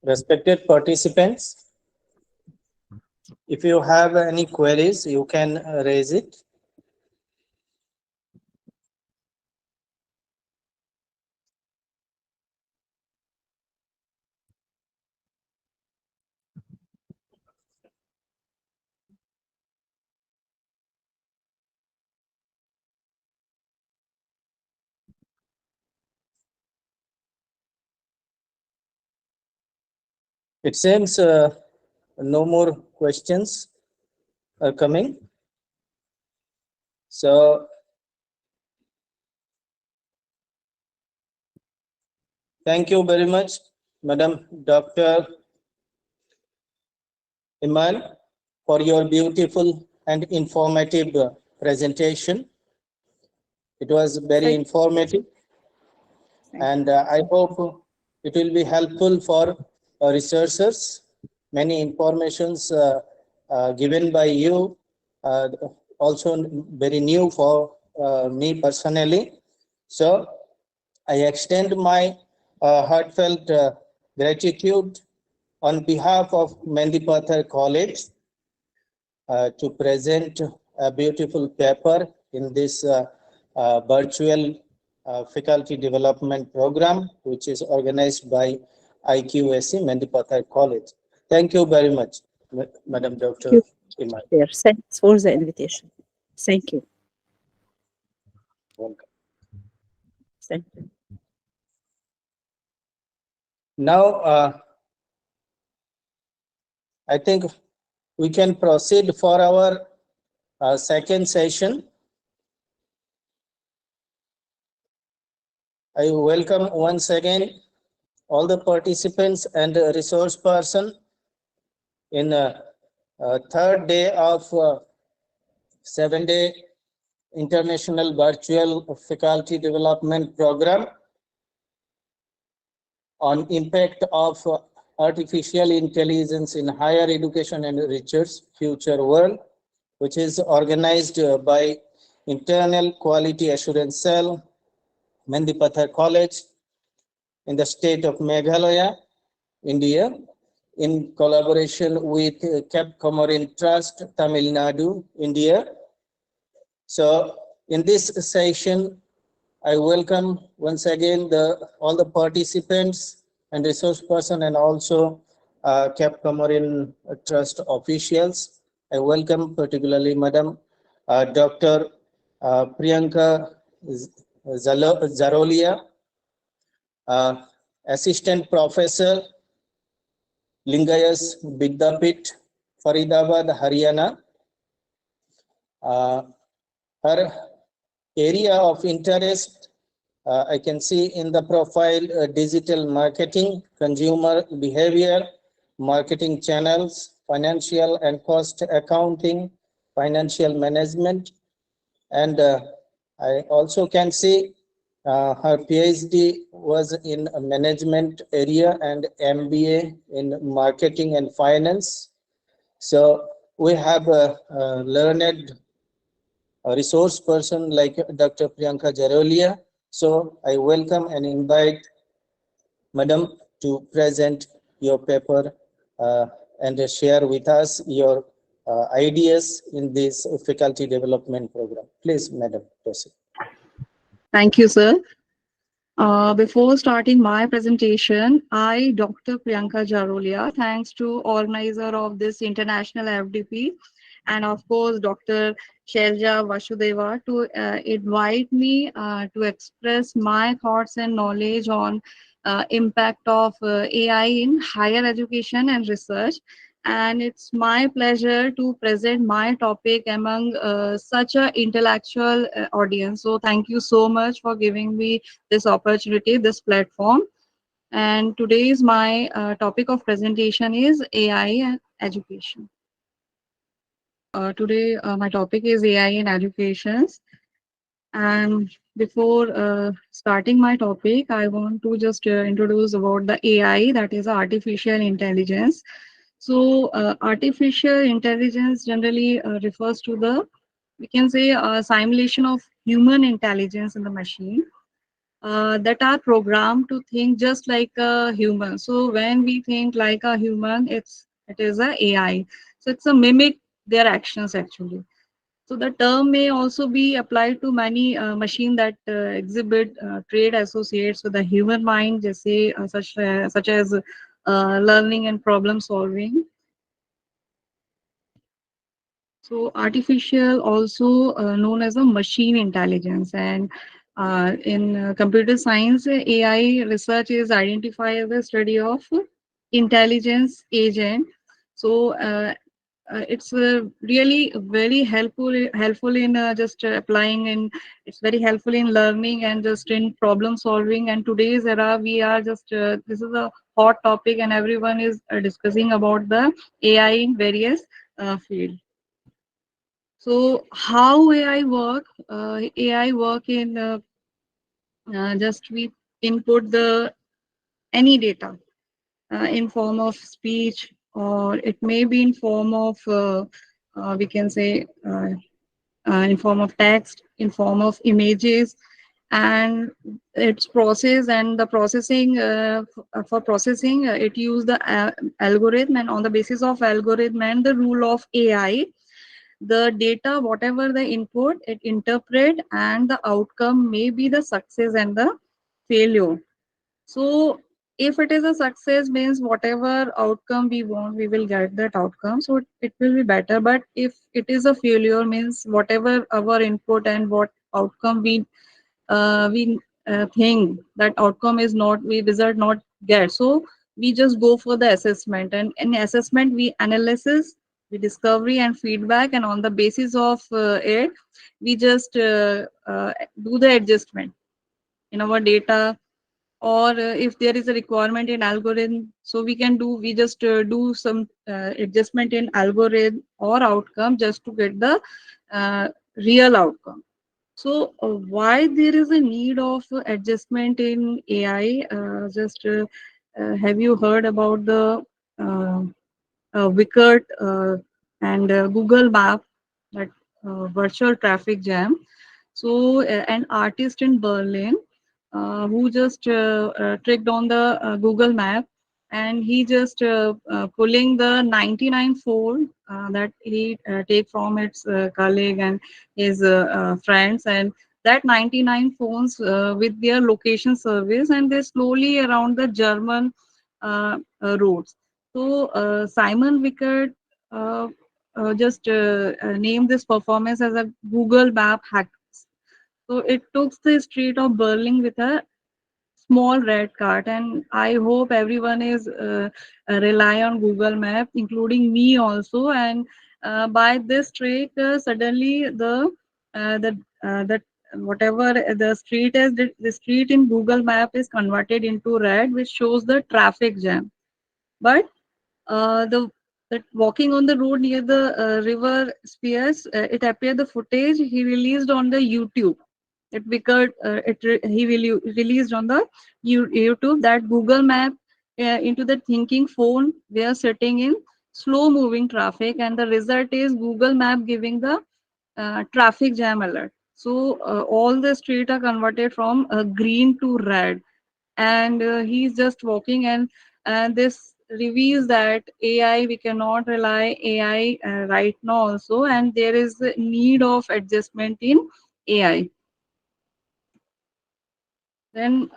Speaker 1: Respected participants, if you have any queries, you can raise it. It seems no more questions are coming. So thank you very much, Madam Dr. Iman, for your beautiful and informative presentation. It was very
Speaker 2: Thank-
Speaker 1: informative,
Speaker 2: Thank
Speaker 1: and I hope it will be helpful for researchers. Many informations given by you, also very new for me personally. So I extend my heartfelt gratitude on behalf of Mendipathar College to present a beautiful paper in this virtual faculty development program, which is organized by IQAC Mendipathar College. Thank you very much, Madam Dr.
Speaker 2: Thank
Speaker 1: Iman.
Speaker 2: you. Thanks for the invitation. Thank you.
Speaker 1: Welcome.
Speaker 2: Thank you.
Speaker 1: Now, I think we can proceed for our second session. I welcome once again all the participants and resource person in third day of 7-day International Virtual Faculty Development Program on impact of artificial intelligence in higher education and research future world, which is organized by Internal Quality Assurance Cell, Mendipathar College in the state of Meghalaya, India, in collaboration with Cape Comorin Trust, Tamil Nadu, India. So in this session, I welcome once again all the participants and resource person and also Cape Comorin Trust officials. I welcome particularly Madam Dr. Priyanka Jarolia, Assistant Professor, Lingayas Vidyapith, Faridabad, Haryana. Her area of interest, I can see in the profile, digital marketing, consumer behavior, marketing channels, financial and cost accounting, financial management. And I also can see her PhD was in a management area and MBA in marketing and finance. So we have a learned resource person like Dr. Priyanka Jarolia. So I welcome and invite Madam to present your paper and share with us your ideas in this faculty development program. Please, Madam, proceed.
Speaker 5: Thank you, sir. Before starting my presentation, I, Dr. Priyanka Jarolia, thanks to organizer of this international FDP, and of course, Dr. Shelja Vasudeva to invite me to express my thoughts and knowledge on impact of AI in higher education and research. And it's my pleasure to present my topic among such an intellectual audience. So thank you so much for giving me this opportunity, this platform. And today's my topic of presentation is AI and education. Today my topic is AI in education. And before starting my topic, I want to just introduce about the AI, that is artificial intelligence. So artificial intelligence generally refers to the, we can say, simulation of human intelligence in the machine that are programmed to think just like a human. So when we think like a human, it is a AI. So it's a mimic their actions actually. So the term may also be applied to many machines that exhibit trait associates with the human mind, just say such as learning and problem solving. So artificial also known as a machine intelligence, and in computer science, AI research is identified as the study of intelligence agent. So it's really very helpful in just applying, and it's very helpful in learning and just in problem solving. And today's era, we are just this is a hot topic, and everyone is discussing about the AI in various fields. So how AI work? AI work in just we input the any data in form of speech, or it may be in form of we can say in form of text, in form of images, and its process and the processing for processing it use the algorithm, and on the basis of algorithm and the rule of AI, the data whatever the input it interpret, and the outcome may be the success and the failure. So if it is a success means whatever outcome we want, we will get that outcome. So it will be better. But if it is a failure means whatever our input and what outcome we think that outcome is not, we result not get. So we just go for the assessment, and in assessment we analysis, we discovery and feedback, and on the basis of it we just do the adjustment in our data, or if there is a requirement in algorithm, so we just do some adjustment in algorithm or outcome just to get the uh, real outcome. So why there is a need of adjustment in AI? Just have you heard about the uh, Wickert and Google Map, that virtual traffic jam? So an artist in Berlin who just tricked on the Google Map, and he just pulling the 99 phone that he take from its colleague and his friends, and that 99 phones with their location service, and they slowly around the German roads. So Simon Wickert uh, just named this performance as a Google Map hack. So it took the street of Berlin with a small red cart, and I hope everyone is rely on Google Map, including me also. And by this trick, suddenly the whatever the street is, the street in Google Map is converted into red, which shows the traffic jam. But the that walking on the road near the river Spears, it appeared the footage he released on the YouTube. It because he will released on the YouTube that Google Map into the thinking phone. They are sitting in slow moving traffic, and the result is Google Map giving the traffic jam alert. So all the street are converted from green to red, and he's just walking, and this reveals that AI, we cannot rely AI right now also, and there is a need of adjustment in AI. Then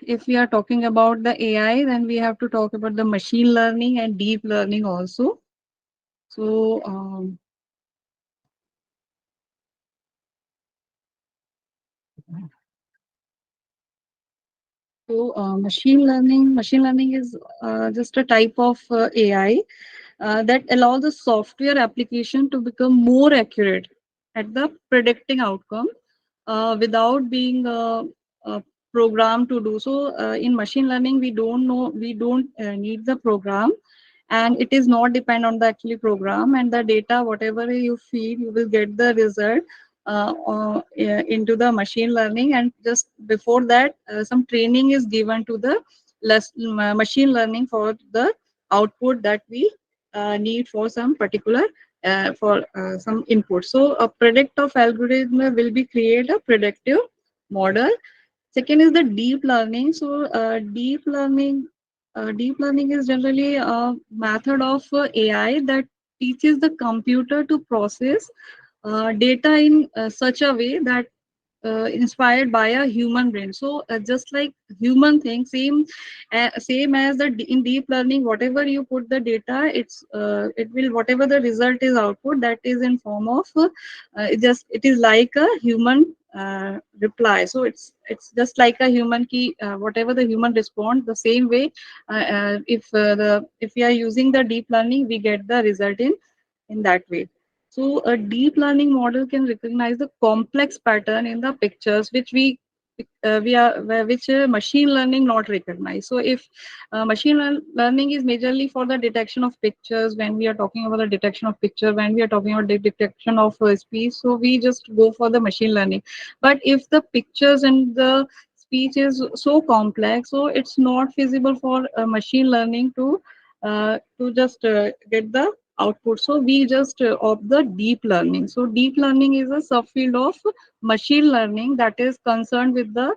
Speaker 5: if we are talking about the AI, then we have to talk about the machine learning and deep learning also. So machine learning is just a type of AI that allow the software application to become more accurate at the predicting outcome without being programmed to do so. In machine learning, we don't need the program, and it is not depend on the actually program, and the data whatever you feed, you will get the result into the machine learning. And just before that, some training is given to the machine learning for the output that we need for some particular for some input. So a predictive algorithm will be create a predictive model. Second is the deep learning. So deep learning is generally a method of AI that teaches the computer to process data in such a way that inspired by a human brain. So just like human thing, same as in deep learning, whatever you put the data, it will whatever the result is output, that is in form of it is like a human reply. So it's just like a human key, whatever the human respond the same way. If we are using the deep learning, we get the result in that way. So a deep learning model can recognize the complex pattern in the pictures which we are which machine learning not recognize. So if learning is majorly for the detection of pictures, when we are talking about the detection of picture, when we are talking about the detection of speech, so we just go for the machine learning. But if the pictures and the speech is so complex, so it's not feasible for machine learning to just get the output. So we just opt the deep learning. So deep learning is a subfield of machine learning that is concerned with the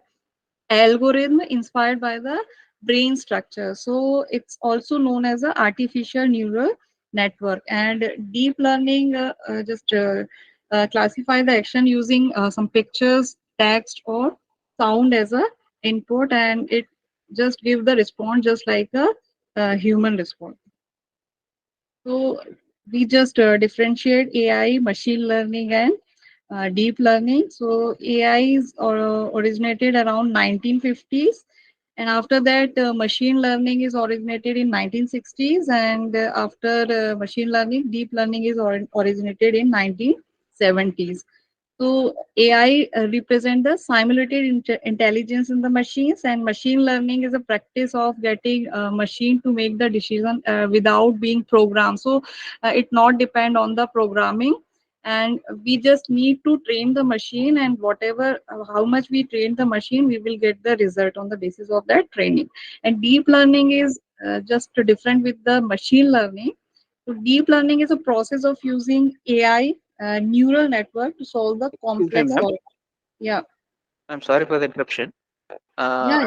Speaker 5: algorithm inspired by the brain structure. So it's also known as a artificial neural network. And deep learning classify the action using some pictures, text, or sound as a input, and it just give the response just like a human response. So we just differentiate AI, machine learning, and deep learning. So AI is originated around 1950s, and after that, machine learning is originated in 1960s, and after machine learning, deep learning is originated in 1970s. So AI represent the simulated intelligence in the machines, and machine learning is a practice of getting a machine to make the decision without being programmed. So it not depend on the programming, and we just need to train the machine, and whatever how much we train the machine, we will get the result on the basis of that training. And deep learning is just different with the machine learning. So deep learning is a process of using AI neural network to solve the
Speaker 4: Excuse me,
Speaker 5: complex
Speaker 4: ma'am.
Speaker 5: yeah.
Speaker 4: I'm sorry for the interruption.
Speaker 5: Yeah, yeah.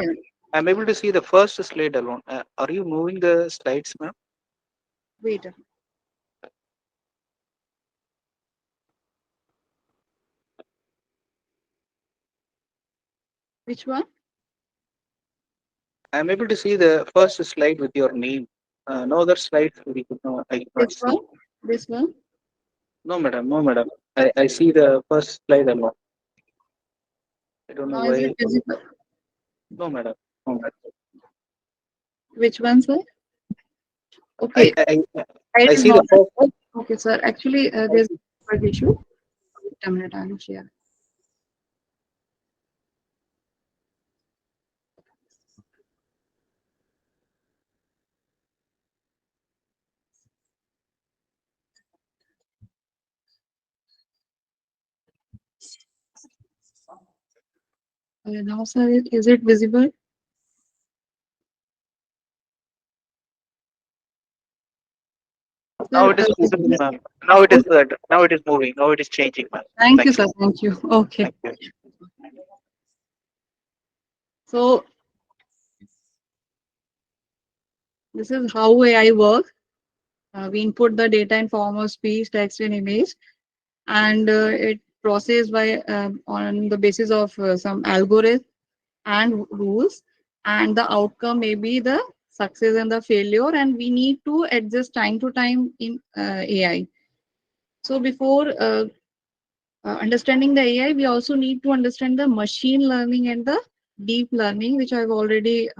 Speaker 4: I'm able to see the first slide alone. Are you moving the slides, ma'am?
Speaker 5: Wait. Which one?
Speaker 4: I'm able to see the first slide with your name. No other slides we could not, I could not
Speaker 5: This
Speaker 4: see.
Speaker 5: one? This one?
Speaker 4: No, madam. No, madam. I see the first slide alone. I don't know
Speaker 5: Now is it
Speaker 4: why.
Speaker 5: visible?
Speaker 4: No, madam. No, madam.
Speaker 5: Which one, sir?
Speaker 4: I,
Speaker 5: Okay,
Speaker 4: I,
Speaker 5: it
Speaker 4: I
Speaker 5: is
Speaker 4: see the
Speaker 5: not.
Speaker 4: first.
Speaker 5: Okay, sir. Actually, there's a issue. Wait a minute, I will share. Now, sir, is it visible?
Speaker 4: Now
Speaker 5: Sir,
Speaker 4: it is visible, ma'am. Now it is good. Now it is moving. Now it is changing, ma'am.
Speaker 5: thank you,
Speaker 4: Thank
Speaker 5: sir. Thank you. Okay.
Speaker 4: Thank you.
Speaker 5: So this is how AI works. We input the data in form of speech, text, and image, and it processed by on the basis of some algorithm and rules, and the outcome may be the success and the failure, and we need to adjust time to time in AI. So before understanding the AI, we also need to understand the machine learning and the deep learning, which I've already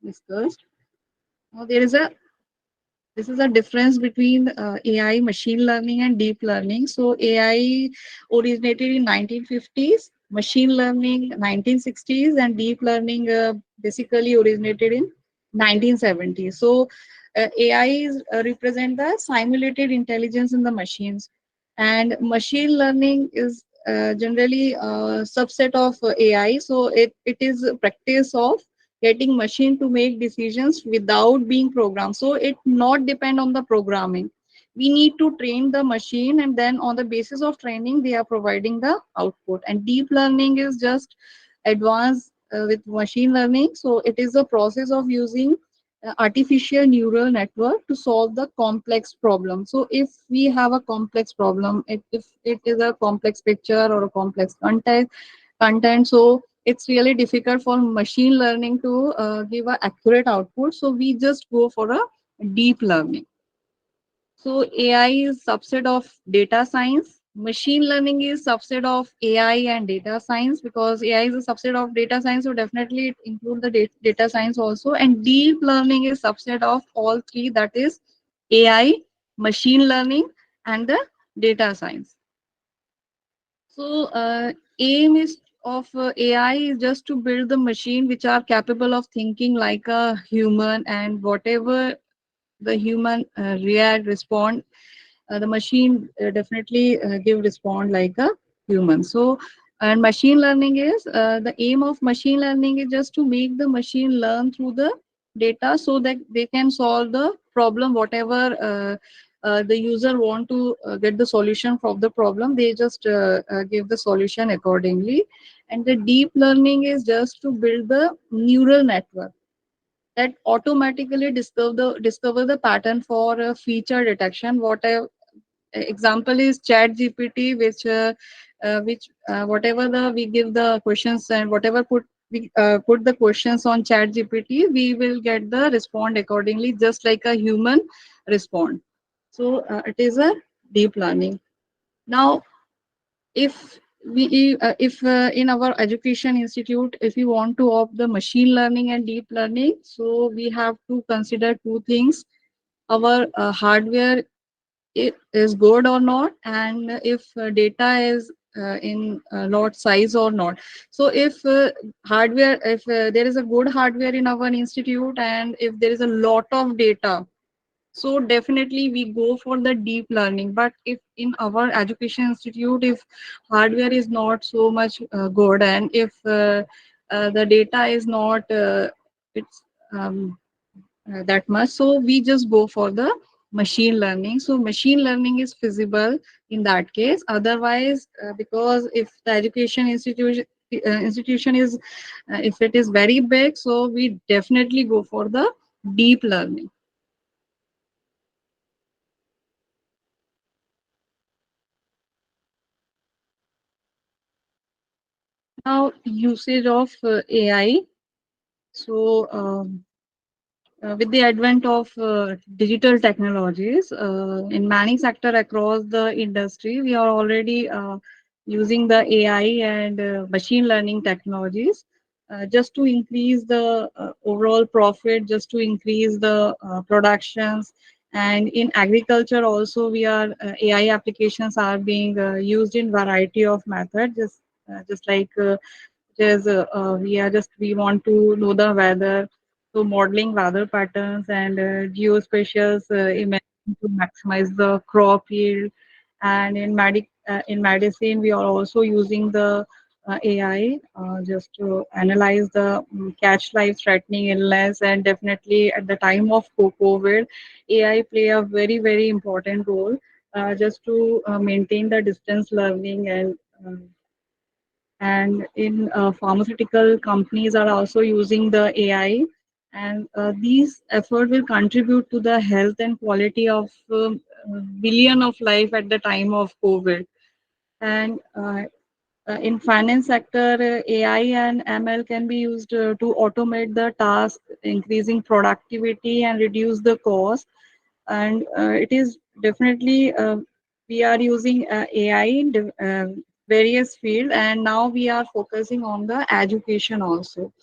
Speaker 5: discussed. Now there is a this is a difference between AI, machine learning, and deep learning. So AI originated in 1950s, machine learning 1960s, and deep learning basically originated in 1970s. So AI represent the simulated intelligence in the machines, and machine learning is generally a subset of AI. So it is a practice of getting machine to make decisions without being programmed. So it not depend on the programming. We need to train the machine, and then on the basis of training they are providing the output. And deep learning is just advanced with machine learning. So it is a process of using artificial neural network to solve the complex problem. So if we have a complex problem, if it is a complex picture or a complex content, so it's really difficult for machine learning to give an accurate output. So we just go for a deep learning. So AI is subset of data science. Machine learning is subset of AI and data science, because AI is a subset of data science. So definitely it includes the data science also. And deep learning is subset of all three, that is AI, machine learning, and the data science. So aim is of AI is just to build the machine which are capable of thinking like a human, and whatever the human react, respond, the machine definitely give respond like a human. So and machine learning is the aim of machine learning is just to make the machine learn through the data, so that they can solve the problem whatever the user want to get the solution from the problem, they just give the solution accordingly. And the deep learning is just to build the neural network that automatically discover the pattern for feature detection. What I example is chat gpt, which whatever the we give the questions, and whatever we put the questions on chat gpt, we will get the respond accordingly, just like a human respond. So it is a deep learning. Now, if in our education institute, if we want to opt the machine learning and deep learning, so we have to consider two things: our hardware it is good or not, and if data is in lot size or not. So if hardware, if there is a good hardware in our institute, and if there is a lot of data, so definitely we go for the deep learning. But if in our education institute, if hardware is not so much good, and if the data is not it's that much, so we just go for the machine learning. So machine learning is feasible in that case. Otherwise, because if the education institution is if it is very big, so we definitely go for the deep learning. Now, usage of AI. So with the advent of digital technologies in many sector across the industry, we are already using the AI and machine learning technologies just to increase the overall profit, just to increase the productions. And in agriculture also, we are AI applications are being used in variety of methods, just like just we want to know the weather, so modeling weather patterns and geospatial imaging to maximize the crop yield. And in medicine, we are also using the AI just to analyze the catch life threatening illness. And definitely at the time of COVID, AI play a very important role just to maintain the distance learning. And in pharmaceutical companies are also using the AI, and these efforts will contribute to the health and quality of billion of life at the time of COVID. And in finance sector, AI and ML can be used to automate the task, increasing productivity and reduce the cost. And it is definitely we are using AI in various field, and now we are focusing on the education also.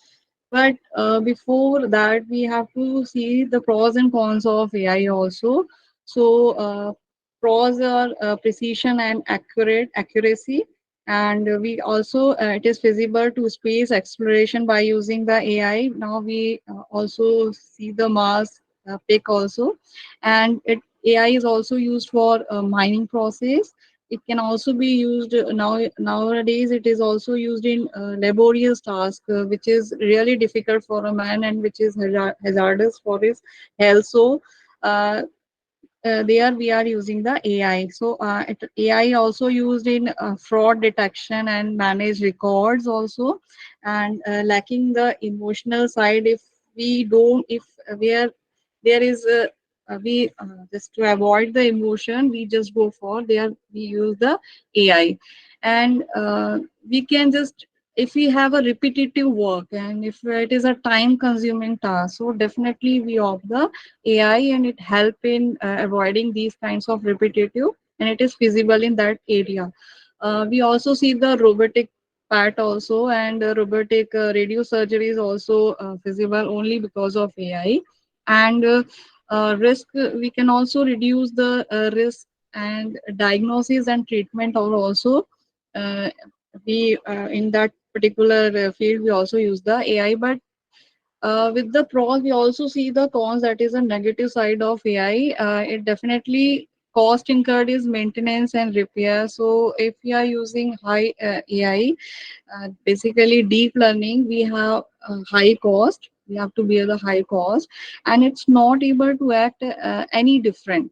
Speaker 5: But before that, we have to see the pros and cons of AI also. So pros are precision and accuracy. And we also it is feasible to space exploration by using the AI. Now we also see the Mars pick also. And AI is also used for mining process. It can also be used nowadays. It is also used in laborious task, which is really difficult for a man, and which is hazardous for his health. So uh, there we are using the AI. So AI also used in fraud detection and manage records also. And lacking the emotional side, if we don't, if we are there is a we just to avoid the emotion, we just go for there, we use the AI. And we can just, if we have a repetitive work, and if it is a time consuming task, so definitely we opt the AI, and it help in avoiding these kinds of repetitive, and it is feasible in that area. We also see the robotic part also, and robotic radio surgery is also feasible only because of AI. And risk, we can also reduce the risk, and diagnosis and treatment are also uh, we in that particular field we also use the AI. But with the pros, we also see the cons, that is a negative side of AI. It definitely cost incurred is maintenance and repair. So if we are using high AI, basically deep learning, we have high cost. We have to bear the high cost, and it's not able to act any different.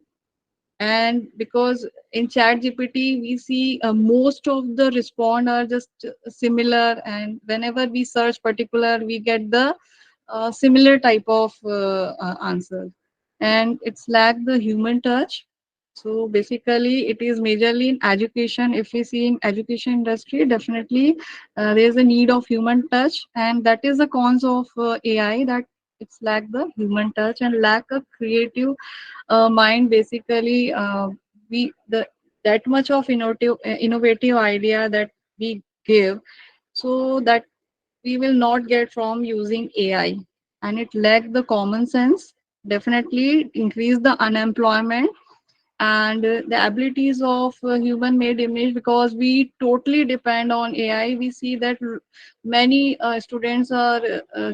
Speaker 5: And because in chat gpt we see most of the respond are just similar, and whenever we search particular we get the similar type of answer, and it's lack the human touch. So basically it is majorly in education. If we see in education industry, definitely there is a need of human touch, and that is the cons of ai, that it's lack the human touch and lack a creative mind. Basically we the that much of innovative idea that we give, so that we will not get from using ai, and it lack the common sense, definitely increase the unemployment, and the abilities of human made image, because we totally depend on ai. We see that many students are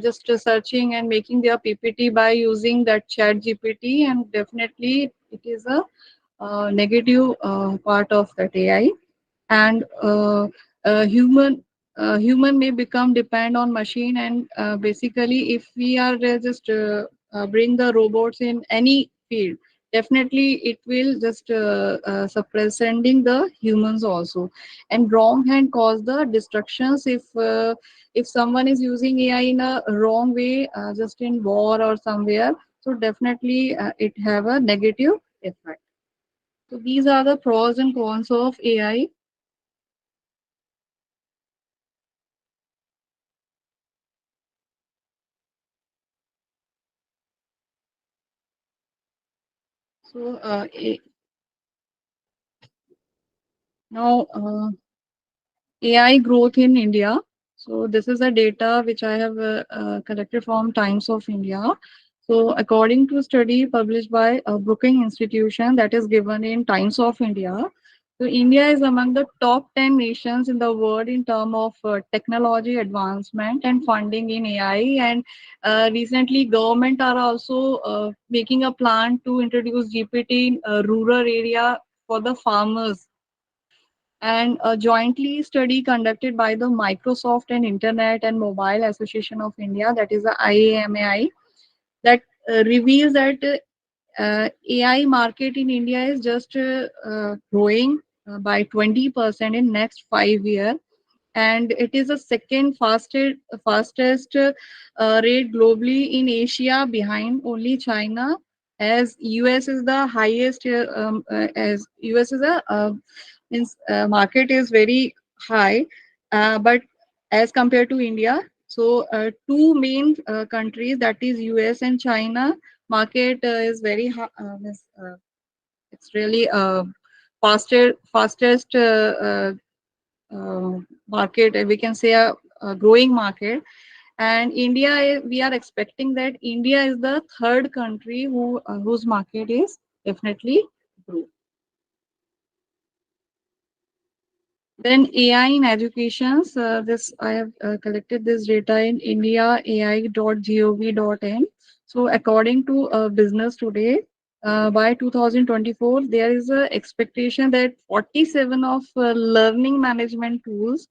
Speaker 5: just searching and making their ppt by using that chat gpt, and definitely it is a negative part of that ai. And human may become depend on machine, and basically if we are just bring the robots in any field, definitely it will just suppressing the humans also, and wrong hand cause the destructions. If someone is using ai in a wrong way, just in war or somewhere, so definitely it have a negative effect. So these are the pros and cons of ai. So now AI growth in India. So this is the data which I have collected from Times of India. So according to a study published by a Brookings Institution that is given in Times of India, so India is among the top 10 nations in the world in terms of technology advancement and funding in AI. And recently, government are also making a plan to introduce GPT in rural area for the farmers. And a jointly study conducted by the Microsoft and Internet and Mobile Association of India, that is the IAMAI, that reveals that AI market in India is just growing by 20% in next 5 years, and it is the second fastest rate globally in Asia, behind only China, as US is the highest. As US is a means market is very high, but as compared to India, so two main countries, that is US and China, market is very high. It's really fastest market, we can say a growing market. And India, we are expecting that India is the third country whose market is definitely grow. Then AI in education. This I have collected this data in indiaai.gov.in. So according to Business Today, by 2024, there is a expectation that 47 of learning management tools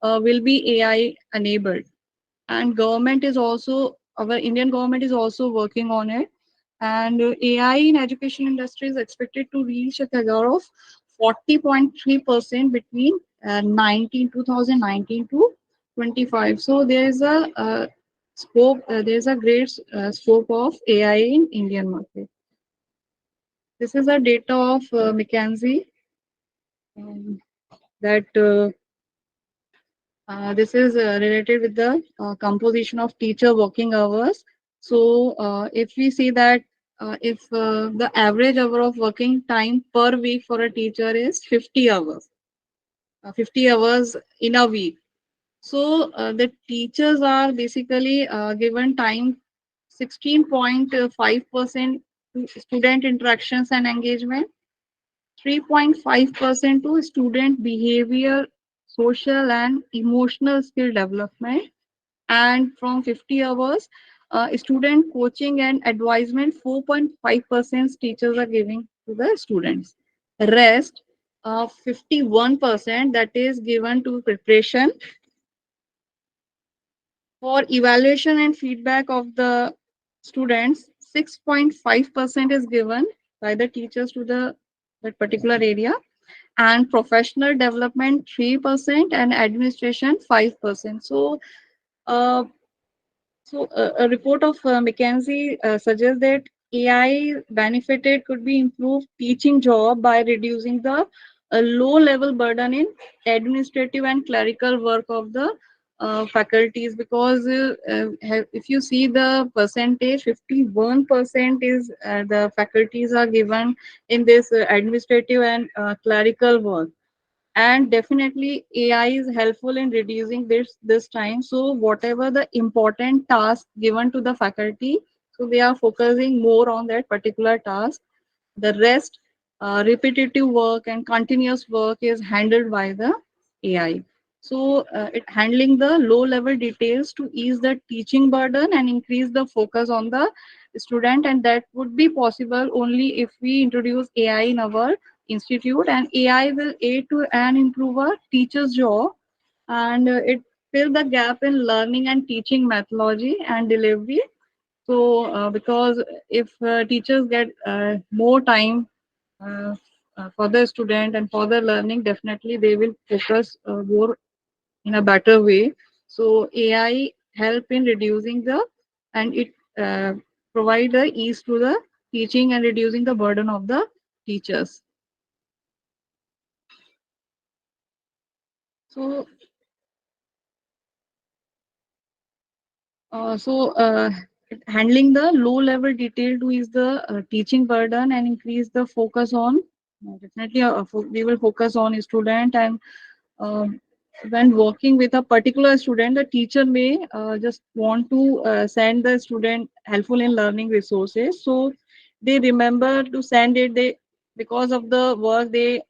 Speaker 5: will be AI enabled, and government is also, our Indian government is also working on it. And AI in education industry is expected to reach a figure of 40.3% between 2019 to 25. So there is a scope, there is a great scope of AI in Indian market. This is a data of McKinsey, that this is related with the composition of teacher working hours. So if we see that if the average hour of working time per week for a teacher is 50 hours, 50 hours in a week. So the teachers are basically given time 16.5% to student interactions and engagement, 3.5% to student behavior, social and emotional skill development, and from 50 hours, student coaching and advisement, 4.5% teachers are giving to the students. Rest, 51%, that is given to preparation for evaluation and feedback of the students. 6.5% is given by the teachers to the that particular area, and professional development 3% and administration 5%. Uh, a report of McKinsey suggests that AI benefited could be improved teaching job by reducing the low level burden in administrative and clerical work of the faculties, because if you see the percentage, 51% is the faculties are given in this administrative and clerical work. And definitely AI is helpful in reducing this time. So whatever the important task given to the faculty, so they are focusing more on that particular task. The rest, repetitive work and continuous work, is handled by the AI. So it handling the low level details to ease the teaching burden and increase the focus on the student, and that would be possible only if we introduce AI in our institute. And AI will aid to and improve our teacher's job, and it fill the gap in learning and teaching methodology and delivery. So because if teachers get more time uh, for the student and for the learning, definitely they will focus more in a better way. So AI help in reducing the, and it provide the ease to the teaching and reducing the burden of the teachers. So so handling the low level detail to ease the teaching burden and increase the focus on, definitely we will focus on student. And um, when working with a particular student, the teacher may just want to send the student helpful in learning resources, so they remember to send it. They, because of the work, they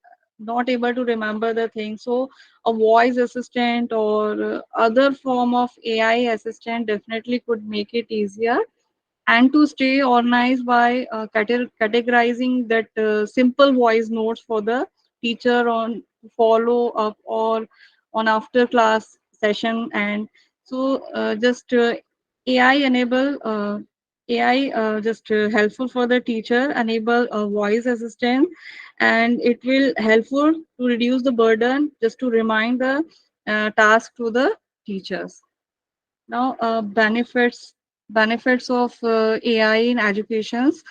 Speaker 5: not able to remember the thing. So a voice assistant or other form of AI assistant definitely could make it easier. And to stay organized by categorizing that simple voice notes for the teacher on follow up or on after class session. And so just AI enable AI just helpful for the teacher, enable a voice assistant, and it will helpful to reduce the burden just to remind the task to the teachers. Now, benefits of AI in educations.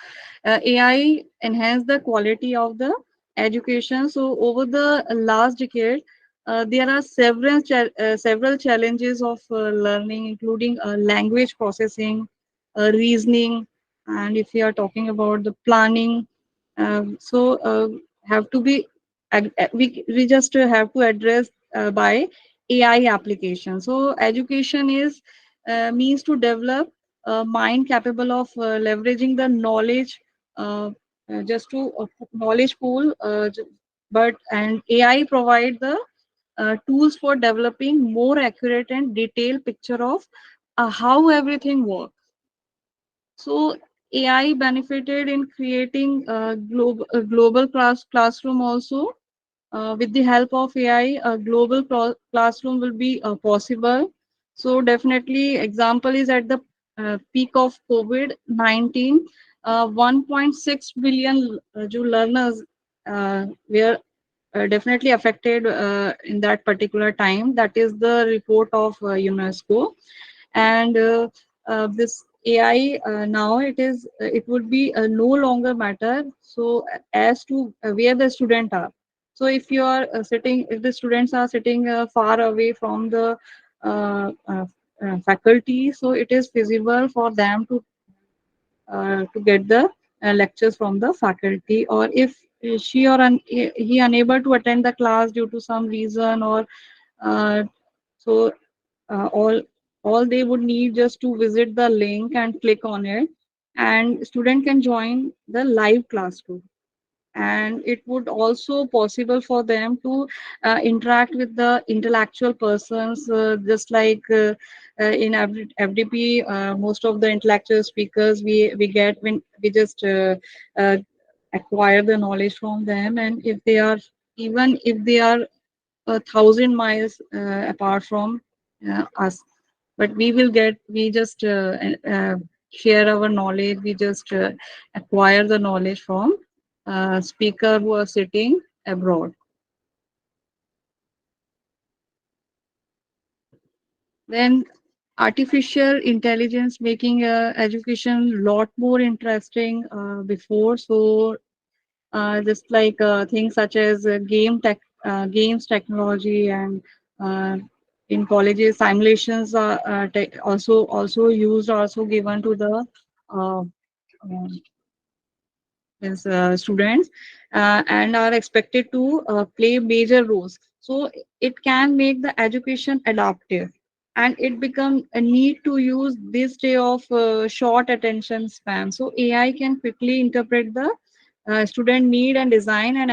Speaker 5: AI enhance the quality of the education. So over the last decade, there are several challenges of learning, including language processing, reasoning, and if we are talking about the planning, have to be we just have to address by AI application. So education is means to develop a mind capable of leveraging the knowledge, uh, just to knowledge pool. But and AI provide the tools for developing more accurate and detailed picture of how everything works. So AI benefited in creating a global classroom also. With the help of AI, a global classroom will be possible. So definitely, example is at the peak of COVID-19, 1.6 billion learners were definitely affected in that particular time. That is the report of UNESCO. And this AI now it would be no longer matter. So as to where the student are. So if you are sitting, if the students are sitting far away from the faculty, so it is feasible for them to get the lectures from the faculty. Or if she or he unable to attend the class due to some reason, or uh, so all they would need just to visit the link and click on it, and student can join the live class too. And it would also possible for them to interact with the intellectual persons, just like in FDP, most of the intellectual speakers we get when we just uh, acquire the knowledge from them. And if they are, even if they are 1,000 miles apart from us, but we just share our knowledge, we just acquire the knowledge from speaker who are sitting abroad. Then artificial intelligence making education lot more interesting before. So just like things such as games technology, and uh, in colleges simulations are also used, also given to the uh, uh, students, and are expected to play major roles. So it can make the education adaptive, and it become a need to use this day of short attention span. So AI can quickly interpret the student need and design and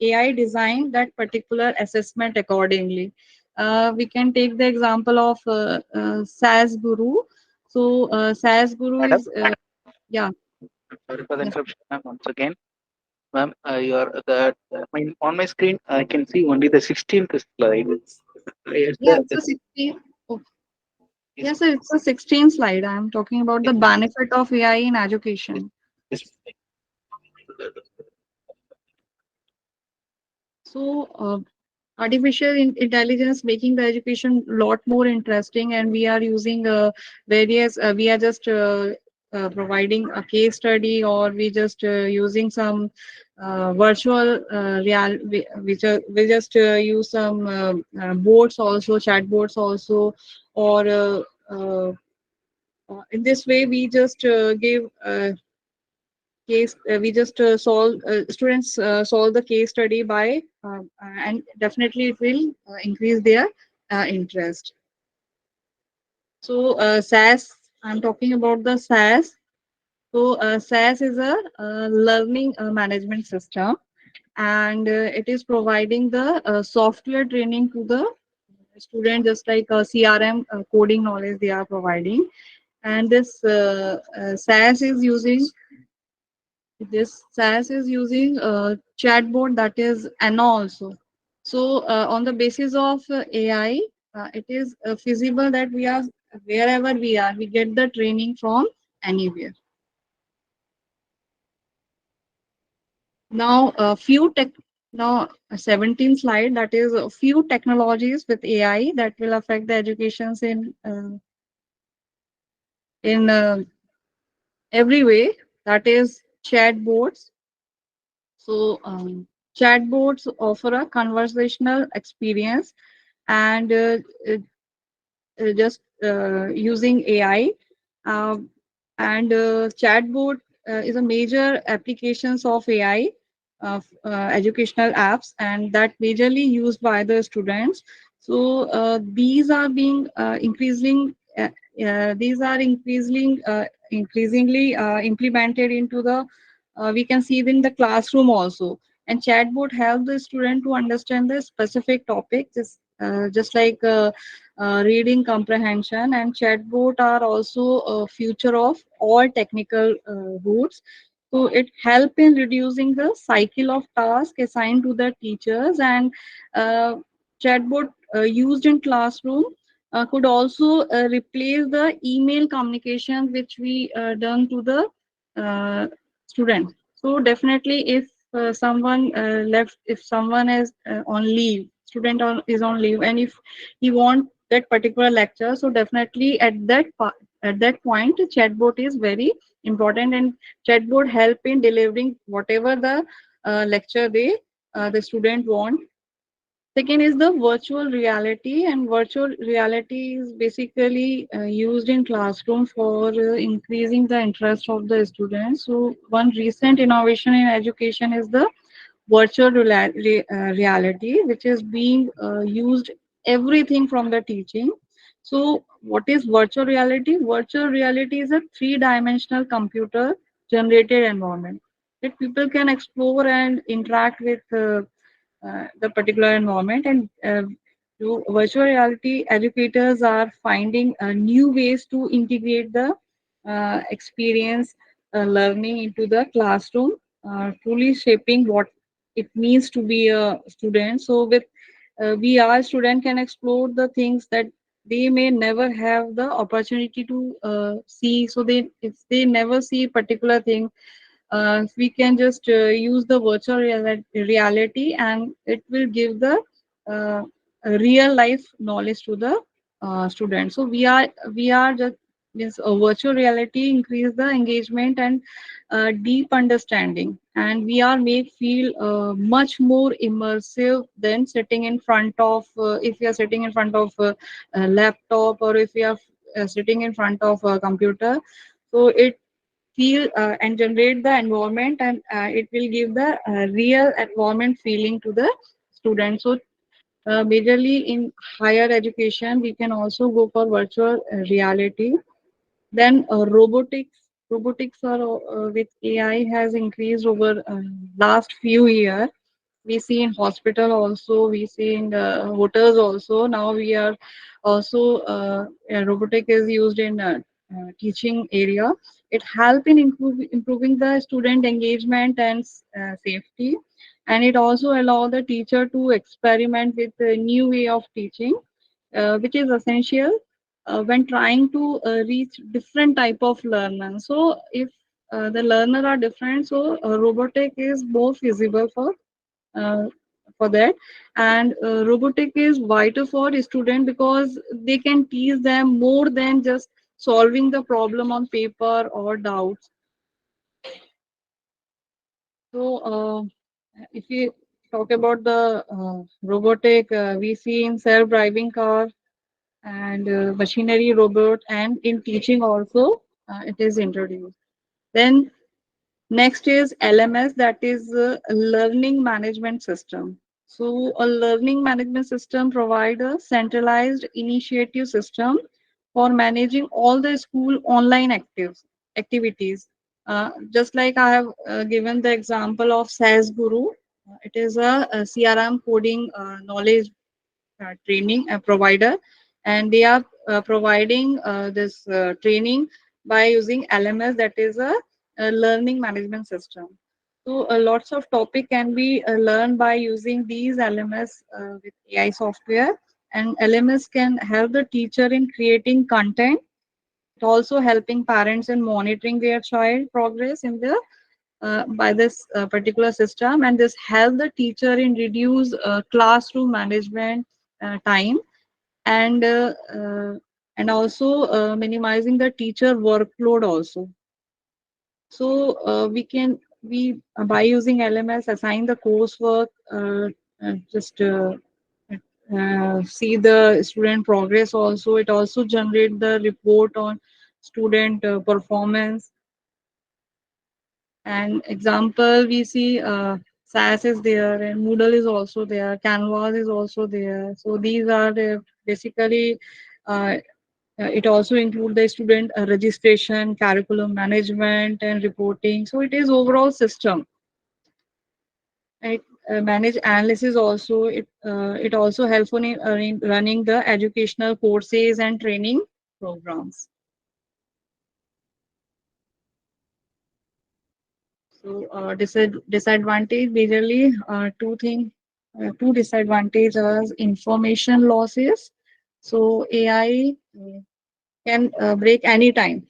Speaker 5: AI design that particular assessment accordingly. We can take the example of SAS Guru. So SAS Guru
Speaker 4: Madam,
Speaker 5: is yeah.
Speaker 4: sorry for the
Speaker 5: Yeah.
Speaker 4: interruption, ma'am, once again. Ma'am, on my screen, I can see only the 16th slide. Yes,
Speaker 5: Yeah, it's a 16. Oh, yes, sir, it's a 16 slide. I'm talking about the benefit of AI in education. So, artificial intelligence making the education a lot more interesting, and we are using we are just providing a case study, or we just using some virtual we just use some boards also, chat boards also, or in this way we just give case we just solve students solve the case study by and definitely it will increase their interest. So SAS, I'm talking about the SAS. So SAS is a learning management system, and it is providing the software training to the student, just like CRM coding knowledge they are providing. And this SAS is using chatbot, that is Anna also. So on the basis of AI, it is feasible that we are wherever we are, we get the training from anywhere. Now, now 17 slide, that is a few technologies with AI that will affect the educations in every way. That is chatbots. So chatbots offer a conversational experience, and uh, just using AI. Um, and chatbot is a major applications of AI of educational apps, and that majorly used by the students. So these are being these are increasingly implemented into the we can see it in the classroom also. And chatbot help the student to understand the specific topic, just like reading comprehension. And chatbot are also a future of all technical routes. So it help in reducing the cycle of tasks assigned to the teachers. And uh, chatbot used in classroom could also replace the email communication which we done to the uh, student. So definitely, if if someone is on leave, is on leave, and if he want that particular lecture, so definitely at that point, chatbot is very important, and chatbot help in delivering whatever the lecture the student want. Second is the virtual reality, and virtual reality is basically used in classroom for increasing the interest of the students. So one recent innovation in education is the reality, which is being used everything from the teaching. So what is virtual reality? Virtual reality is a three-dimensional computer generated environment that people can explore and interact with the particular environment. And through virtual reality, educators are finding new ways to integrate the experience learning into the classroom, truly shaping what it means to be a student. So with VR, student can explore the things that they may never have the opportunity to see. So they, if they never see particular thing we can just use the virtual reality, and it will give the real life knowledge to the students. So we are just means virtual reality increase the engagement and deep understanding, and VR may feel much more immersive than sitting in front of if you are sitting in front of a laptop, or if you are sitting in front of a computer. So it feel and generate the environment, and it will give the real environment feeling to the students. So majorly in higher education, we can also go for virtual reality. Then robotics are with AI has increased over last few years. We see in hospital also, we see in the hotels also. Now we are also robotic is used in teaching area. It help in improving the student engagement and safety, and it also allow the teacher to experiment with a new way of teaching, which is essential when trying to reach different type of learner. So if the learner are different, so robotic is more feasible uh, for that. And robotic is vital for a student because they can teach them more than just solving the problem on paper or doubts. So if we talk about the robotic, we see in self-driving car and machinery robot, and in teaching also it is introduced. Then next is LMS, that is a learning management system. So a learning management system provides a centralized initiative system for managing all the school online activities. Just like I have given the example of SAS Guru, it is a CRM coding knowledge training provider, and they are providing this training by using LMS, that is a learning management system. So lots of topic can be learned by using these LMS with AI software, and LMS can help the teacher in creating content, also helping parents in monitoring their child progress in the by this particular system, and this help the teacher in reduce classroom management time, and also minimizing the teacher workload also. So we by using LMS assign the coursework, just see the student progress also. It also generate the report on student performance. And example, we see SAS is there, and Moodle is also there, Canvas is also there. So these are basically uh, it also include the student registration, curriculum management, and reporting. So it is overall system. It manage analysis also. It also helpful in running the educational courses and training programs. So disadvantage majorly two disadvantages: information losses. So AI can break anytime,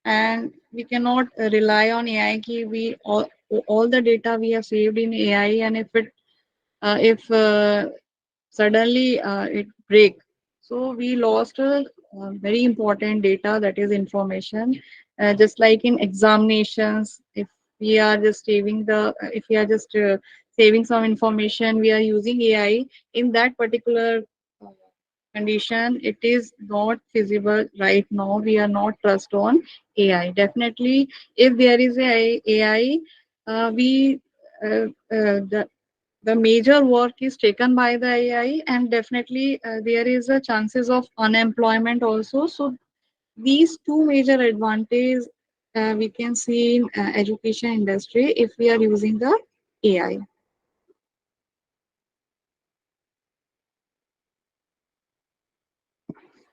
Speaker 5: and we cannot rely on AI. We all the data we have saved in AI, and if suddenly it break, so we lost very important data, that is information. Just like in examinations, if we are just saving the if we are just saving some information, we are using AI in that particular uh, condition, it is not feasible right now. We are not trust on AI. Definitely, if there is a AI, we the major work is taken by the AI, and definitely there is a chances of unemployment also. So these two major advantages we can see in education industry if we are using the AI.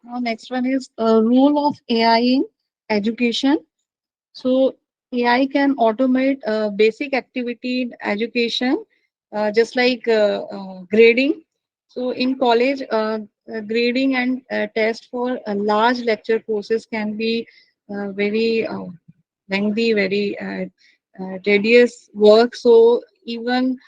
Speaker 5: Now next one is role of AI in education. So AI can automate basic activity in education, just like grading. So in college, grading and test for large lecture courses can be very lengthy, very tedious work. So even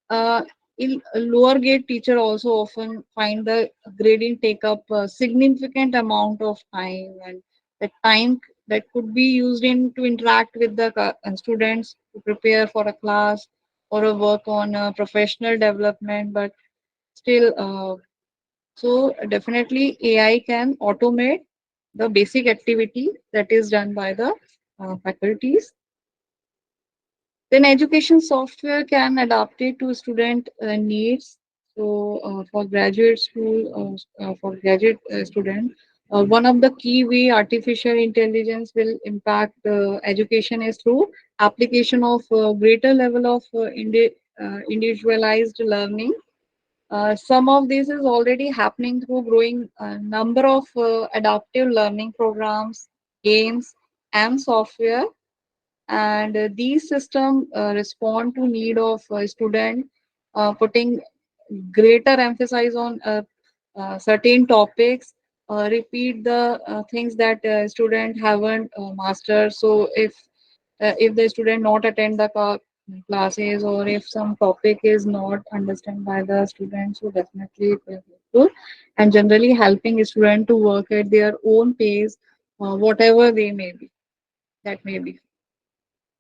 Speaker 5: uh, a lower grade teacher also often find the grading take up a significant amount of time, and the time that could be used in to interact with the students to prepare for a class or a work on professional development. But still, so definitely AI can automate the basic activity that is done by the faculties. Then education software can adapt it to student needs. So for graduate school, for graduate student, one of the key way artificial intelligence will impact education is through application of greater level of individualized learning. Some of this is already happening through growing number of adaptive learning programs, games, and software. And these systems respond to need of student, putting greater emphasis on certain topics, repeat the things that student haven't mastered. So if the student not attend the classes, or if some topic is not understood by the student, so definitely it will be helpful, and generally helping student to work at their own pace, whatever they may be, that may be.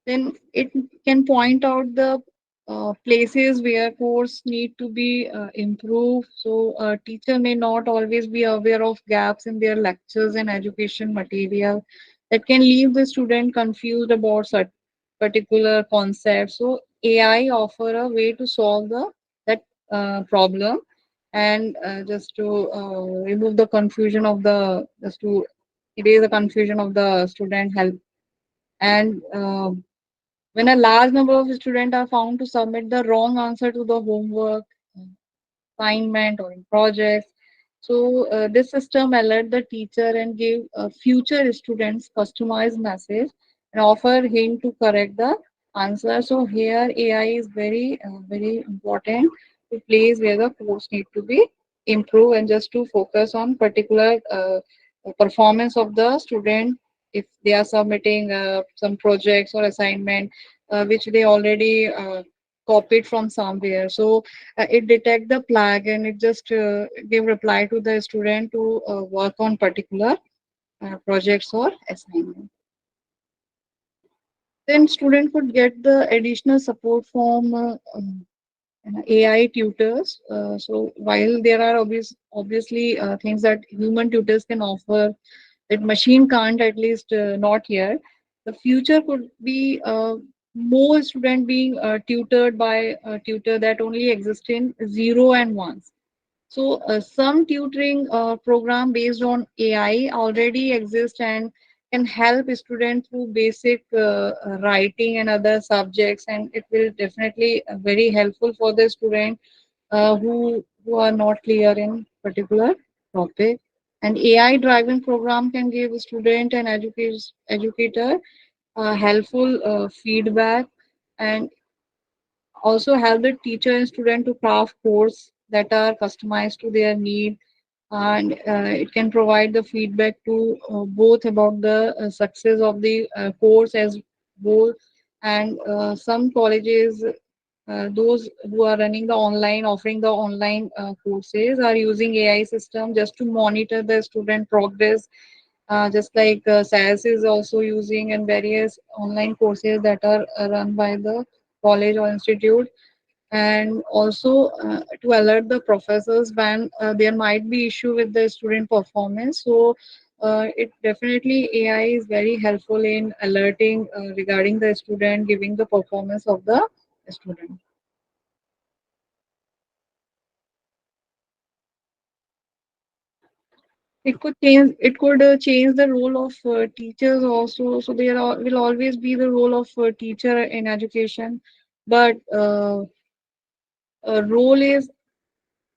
Speaker 5: Then it can point out the places where course need to be improved. So a teacher may not always be aware of gaps in their lectures and education material that can leave the student confused about such particular concepts. So AI offer a way to solve the that problem, and just to remove the confusion of the just to erase the confusion of the student help. And when a large number of students are found to submit the wrong answer to the homework, assignment, or in projects, so this system alert the teacher and give future students customized message and offer hint to correct the answer. So here AI is very important to place where the course need to be improved, and just to focus on particular performance of the student if they are submitting some projects or assignment which they already copied from somewhere. So it detect the flag and it just give reply to the student to work on particular projects or assignment. Then student could get the additional support from AI tutors. So while there are obviously things that human tutors can offer that machine can't, at least not yet, the future could be more student being tutored by a tutor that only exist in zero and ones. So some tutoring program based on AI already exist and can help students through basic writing and other subjects, and it will definitely very helpful for the student who are not clear in particular topic. An AI driven program can give a student and educator helpful feedback, and also help the teacher and student to craft course that are customized to their need. And it can provide the feedback to both about the success of the course as whole. And some colleges, those who are running the online, offering the online courses, are using AI system just to monitor the student progress. Just like SAS is also using, and various online courses that are run by the college or institute, and also to alert the professors when there might be issue with the student performance. So it definitely AI is very helpful in alerting regarding the student, giving the performance of the student. It could change the role of teachers also. So there will always be the role of teacher in education, but role is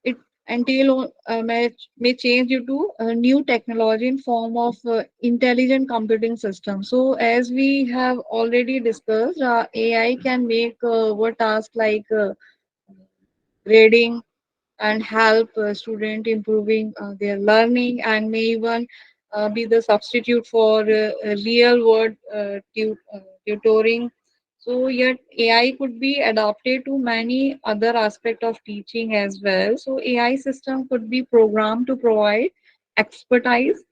Speaker 5: it entail may change due to new technology in form of intelligent computing system. So as we have already discussed, AI can make what task like grading and help student improving their learning, and may even be the substitute for real world tutoring. So yet AI could be adapted to many other aspects of teaching as well. So AI system could be programmed to provide expertise,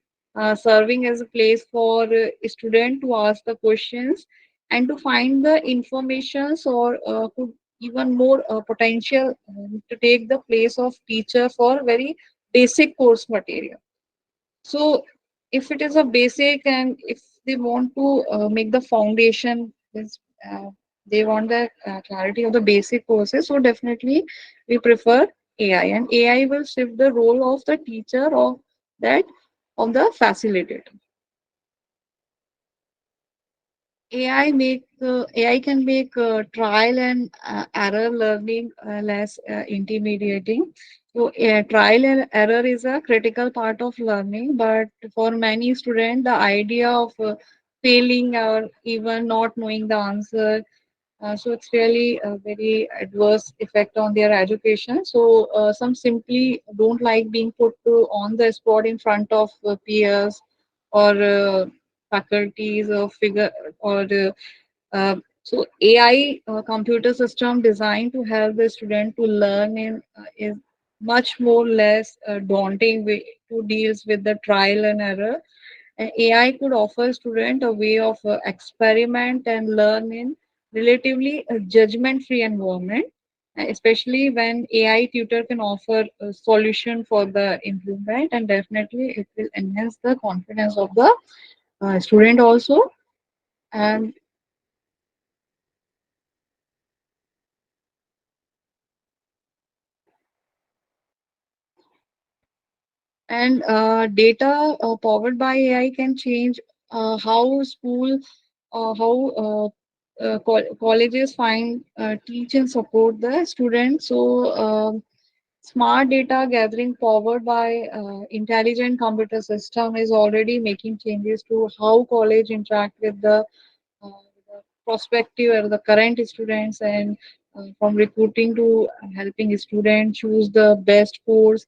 Speaker 5: serving as a place for a student to ask the questions and to find the informations, or could even more potential to take the place of teacher for very basic course material. So if it is a basic, and if they want to make the foundation, uh, they want the clarity of the basic courses. So definitely we prefer AI, and AI will shift the role of the teacher of that of the facilitator. AI can make trial and error learning less intimidating. So trial and error is a critical part of learning, but for many students, the idea of failing or even not knowing the answer, so it's really a very adverse effect on their education. So some simply don't like being put on the spot in front of peers or faculties or figure or so AI computer system designed to help the student to learn in is much more less daunting way to deals with the trial and error. And AI could offer student a way of experiment and learn in relatively judgment-free environment, especially when AI tutor can offer a solution for the improvement, and definitely it will enhance the confidence of the student also. And data powered by AI can change how school, how colleges find, teach and support the students. So smart data gathering powered by intelligent computer system is already making changes to how college interact with the prospective or the current students, and from recruiting to helping students choose the best course.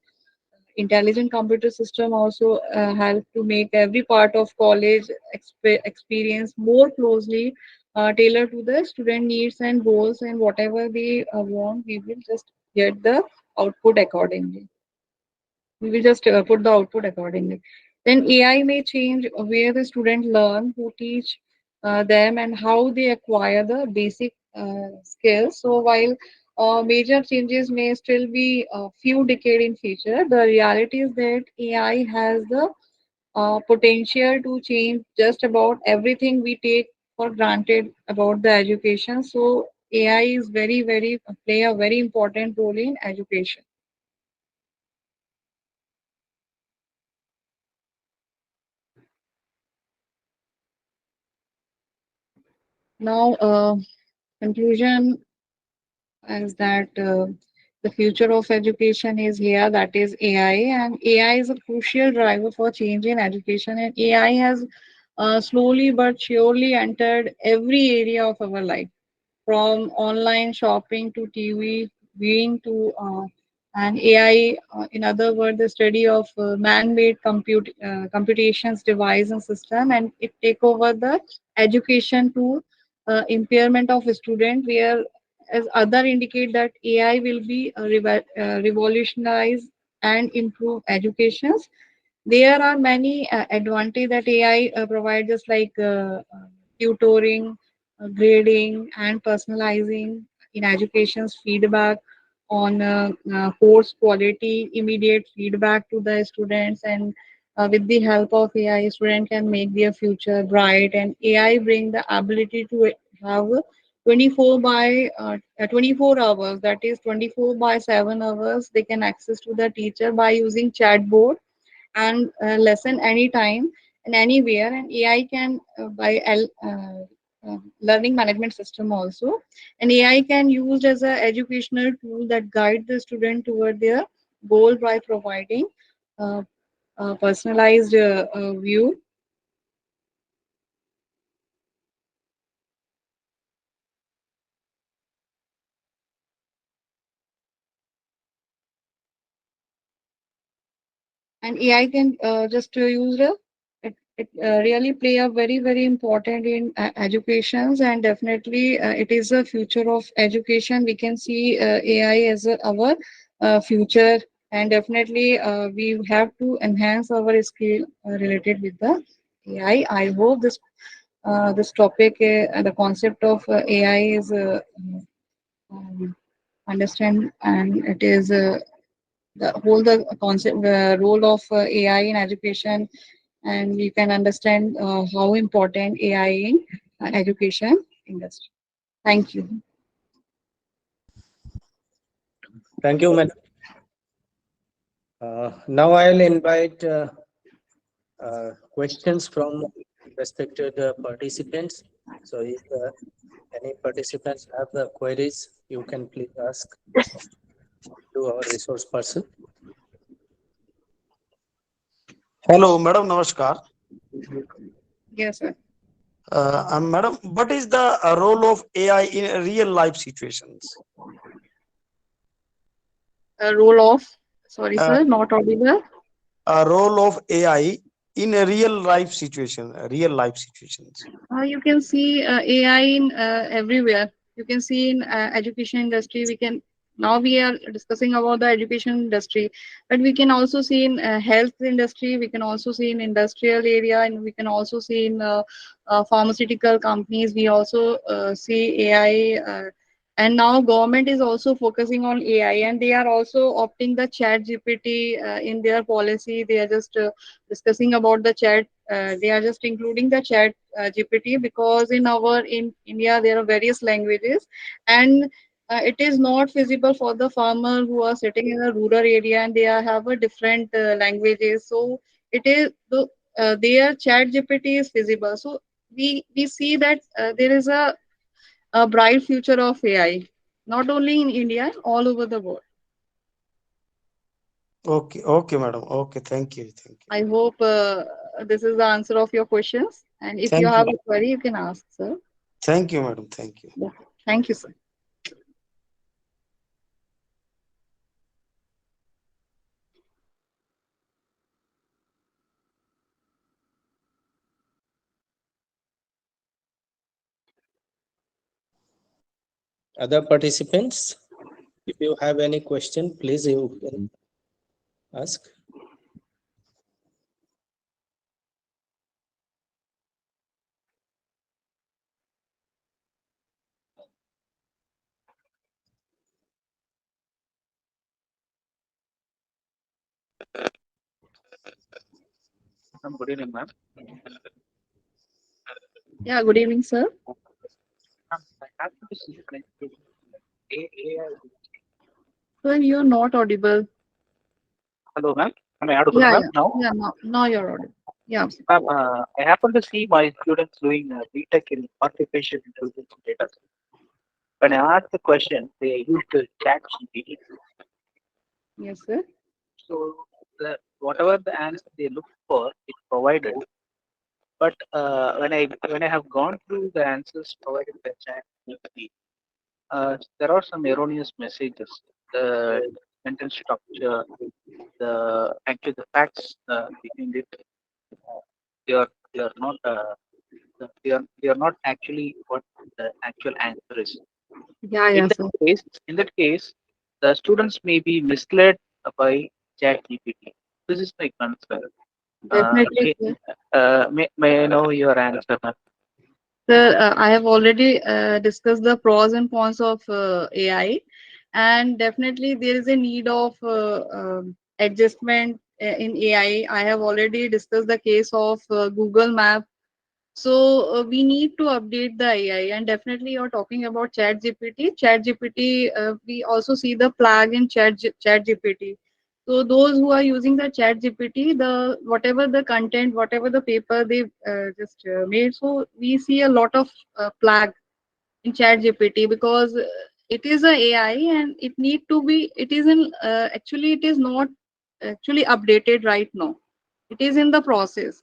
Speaker 5: Intelligent computer system also help to make every part of college experience more closely tailored to the student needs and goals, and whatever they want, we will just get the output accordingly. We will just put the output accordingly. Then AI may change where the student learn, who teach them, and how they acquire the basic skills. So while major changes may still be a few decades in future, the reality is that AI has the potential to change just about everything we take for granted about the education. So AI is very play a very important role in education. Now, conclusion is that the future of education is here, that is AI, and AI is a crucial driver for change in education, and AI has slowly but surely entered every area of our life, from online shopping to TV viewing to and AI, in other words, the study of man-made computations device and system, and it take over the education to impairment of a student, where as other indicate that AI will be revolutionize and improve educations. There are many advantages that AI provides, just like tutoring, grading, and personalizing in education's feedback on course quality, immediate feedback to the students, and with the help of AI, student can make their future bright. And AI bring the ability to have 24 by 24 hours, that is 24 by 7 hours, they can access to the teacher by using chatbot and lesson anytime and anywhere. And AI can learning management system also, and AI can used as an educational tool that guide the student toward their goal by providing uh, personalized view. And AI can just use it really play a very important in educations, and definitely it is a future of education. We can see AI as our future, and definitely we have to enhance our skill related with the AI. I hope this topic, the concept of AI is understand, and it is the concept, the role of AI in education, and you can understand how important AI in education industry. Thank you.
Speaker 1: Thank you, madam. Now I'll invite questions from respected participants. So if any participants have the queries, you can please ask to our resource person.
Speaker 3: Hello, madam. Namaskar.
Speaker 5: Yes, sir.
Speaker 3: Madam, what is the role of AI in real life situations?
Speaker 5: Role of, sorry,
Speaker 3: Uh,
Speaker 5: sir, not audible.
Speaker 3: Role of AI in a real life situation, real life situations.
Speaker 5: You can see AI in everywhere. You can see in education industry. Now we are discussing about the education industry, but we can also see in health industry. We can also see in industrial area, and we can also see in pharmaceutical companies. We also see AI. And now government is also focusing on AI, and they are also opting the chat GPT in their policy. They are just discussing about the chat. They are just including the chat GPT, because in India there are various languages, and it is not feasible for the farmer who are sitting in a rural area, and they have a different languages. So it is their chat GPT is feasible. So we see that there is a bright future of AI, not only in India, all over the world.
Speaker 3: Okay, okay, madam. Okay, thank you, thank you,
Speaker 5: I hope this is the answer of your questions. And if you
Speaker 3: thank
Speaker 5: have
Speaker 3: you,
Speaker 5: a query, you can ask, sir.
Speaker 3: thank you, madam. Thank you.
Speaker 5: Yeah. Thank you, sir.
Speaker 1: Other participants, if you have any question, please you can ask.
Speaker 4: Good evening, ma'am.
Speaker 5: Yeah, good evening, sir.
Speaker 4: I have to see AI.
Speaker 5: Sir, you're not audible.
Speaker 4: Hello, ma'am. Am I audible,
Speaker 5: Yeah,
Speaker 4: ma'am?
Speaker 5: yeah,
Speaker 4: Now,
Speaker 5: yeah. Now you're audible. Yeah.
Speaker 4: ma'am, I happen to see my students doing BTech in artificial intelligence and data science. When I ask the question, they use the chat GPT.
Speaker 5: Yes, sir.
Speaker 4: So whatever the answer they look for, it's provided. But when I have gone through the answers provided by ChatGPT, there are some erroneous messages. The sentence structure, the facts behind it, they are not they are not actually what the actual answer is.
Speaker 5: Yeah,
Speaker 4: In
Speaker 5: yeah,
Speaker 4: that
Speaker 5: sir.
Speaker 4: case, the students may be misled by ChatGPT. This is my concern.
Speaker 5: Definitely,
Speaker 4: Okay,
Speaker 5: sir.
Speaker 4: may I know your answer, ma'am?
Speaker 5: Sir, I have already discussed the pros and cons of AI, and definitely there is a need of adjustment in AI. I have already discussed the case of Google Map. So we need to update the AI, and definitely you're talking about Chat GPT. Chat GPT, we also see the plug in Chat GPT. So those who are using the Chat GPT, the whatever the content, whatever the paper they just made, so we see a lot of plug in Chat GPT, because it is a AI, and it need to be. It is in actually it is not actually updated right now. It is in the process.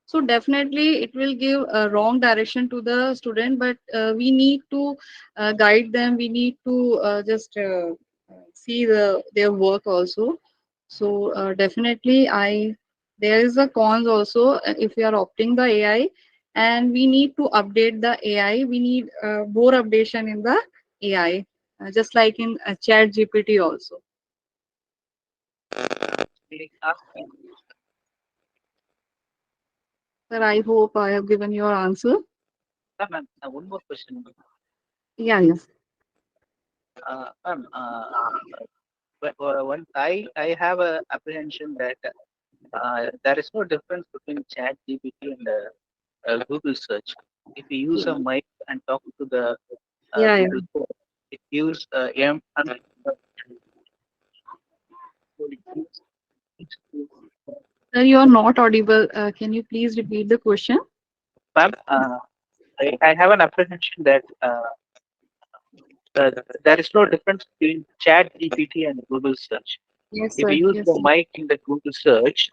Speaker 5: So definitely it will give a wrong direction to the student, but we need to guide them. We need to just see their work also. So definitely I there is a cons also if we are opting the AI, and we need to update the AI. We need more updation in the AI, just like in Chat GPT also. Sir, I hope I have given your answer.
Speaker 4: Ma'am, one more question.
Speaker 5: Yeah, yes.
Speaker 4: Ma'am, one I have a apprehension that there is no difference between Chat GPT and Google search. If you use a mic and talk to the
Speaker 5: Yeah, yeah.
Speaker 4: Google search, it gives M.
Speaker 5: Sir, you are not audible. Can you please repeat the question?
Speaker 4: Ma'am, I have an apprehension that there is no difference between Chat GPT and Google search.
Speaker 5: Yes,
Speaker 4: If
Speaker 5: sir.
Speaker 4: you use
Speaker 5: Yes,
Speaker 4: the
Speaker 5: sir.
Speaker 4: mic in the Google search,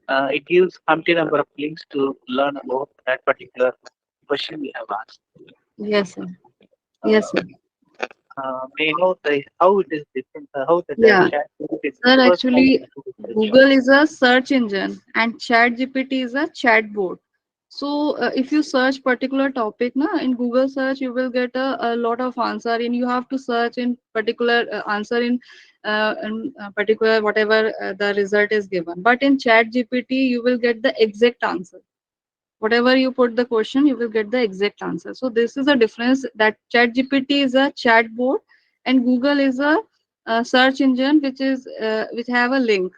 Speaker 4: it gives umpty number of links to learn about that particular question we have asked.
Speaker 5: Yes, sir. Yes, sir.
Speaker 4: May I know how it is different, how the
Speaker 5: Yeah.
Speaker 4: Chat GPT
Speaker 5: Sir,
Speaker 4: differs from
Speaker 5: actually,
Speaker 4: Google search.
Speaker 5: Google is a search engine and ChatGPT is a chatbot. So, if you search particular topic, na, in Google search, you will get a lot of answer, and you have to search in particular answer in particular whatever the result is given. But in ChatGPT, you will get the exact answer. Whatever you put the question, you will get the exact answer. So this is a difference, that ChatGPT is a chatbot and Google is a search engine which have a link.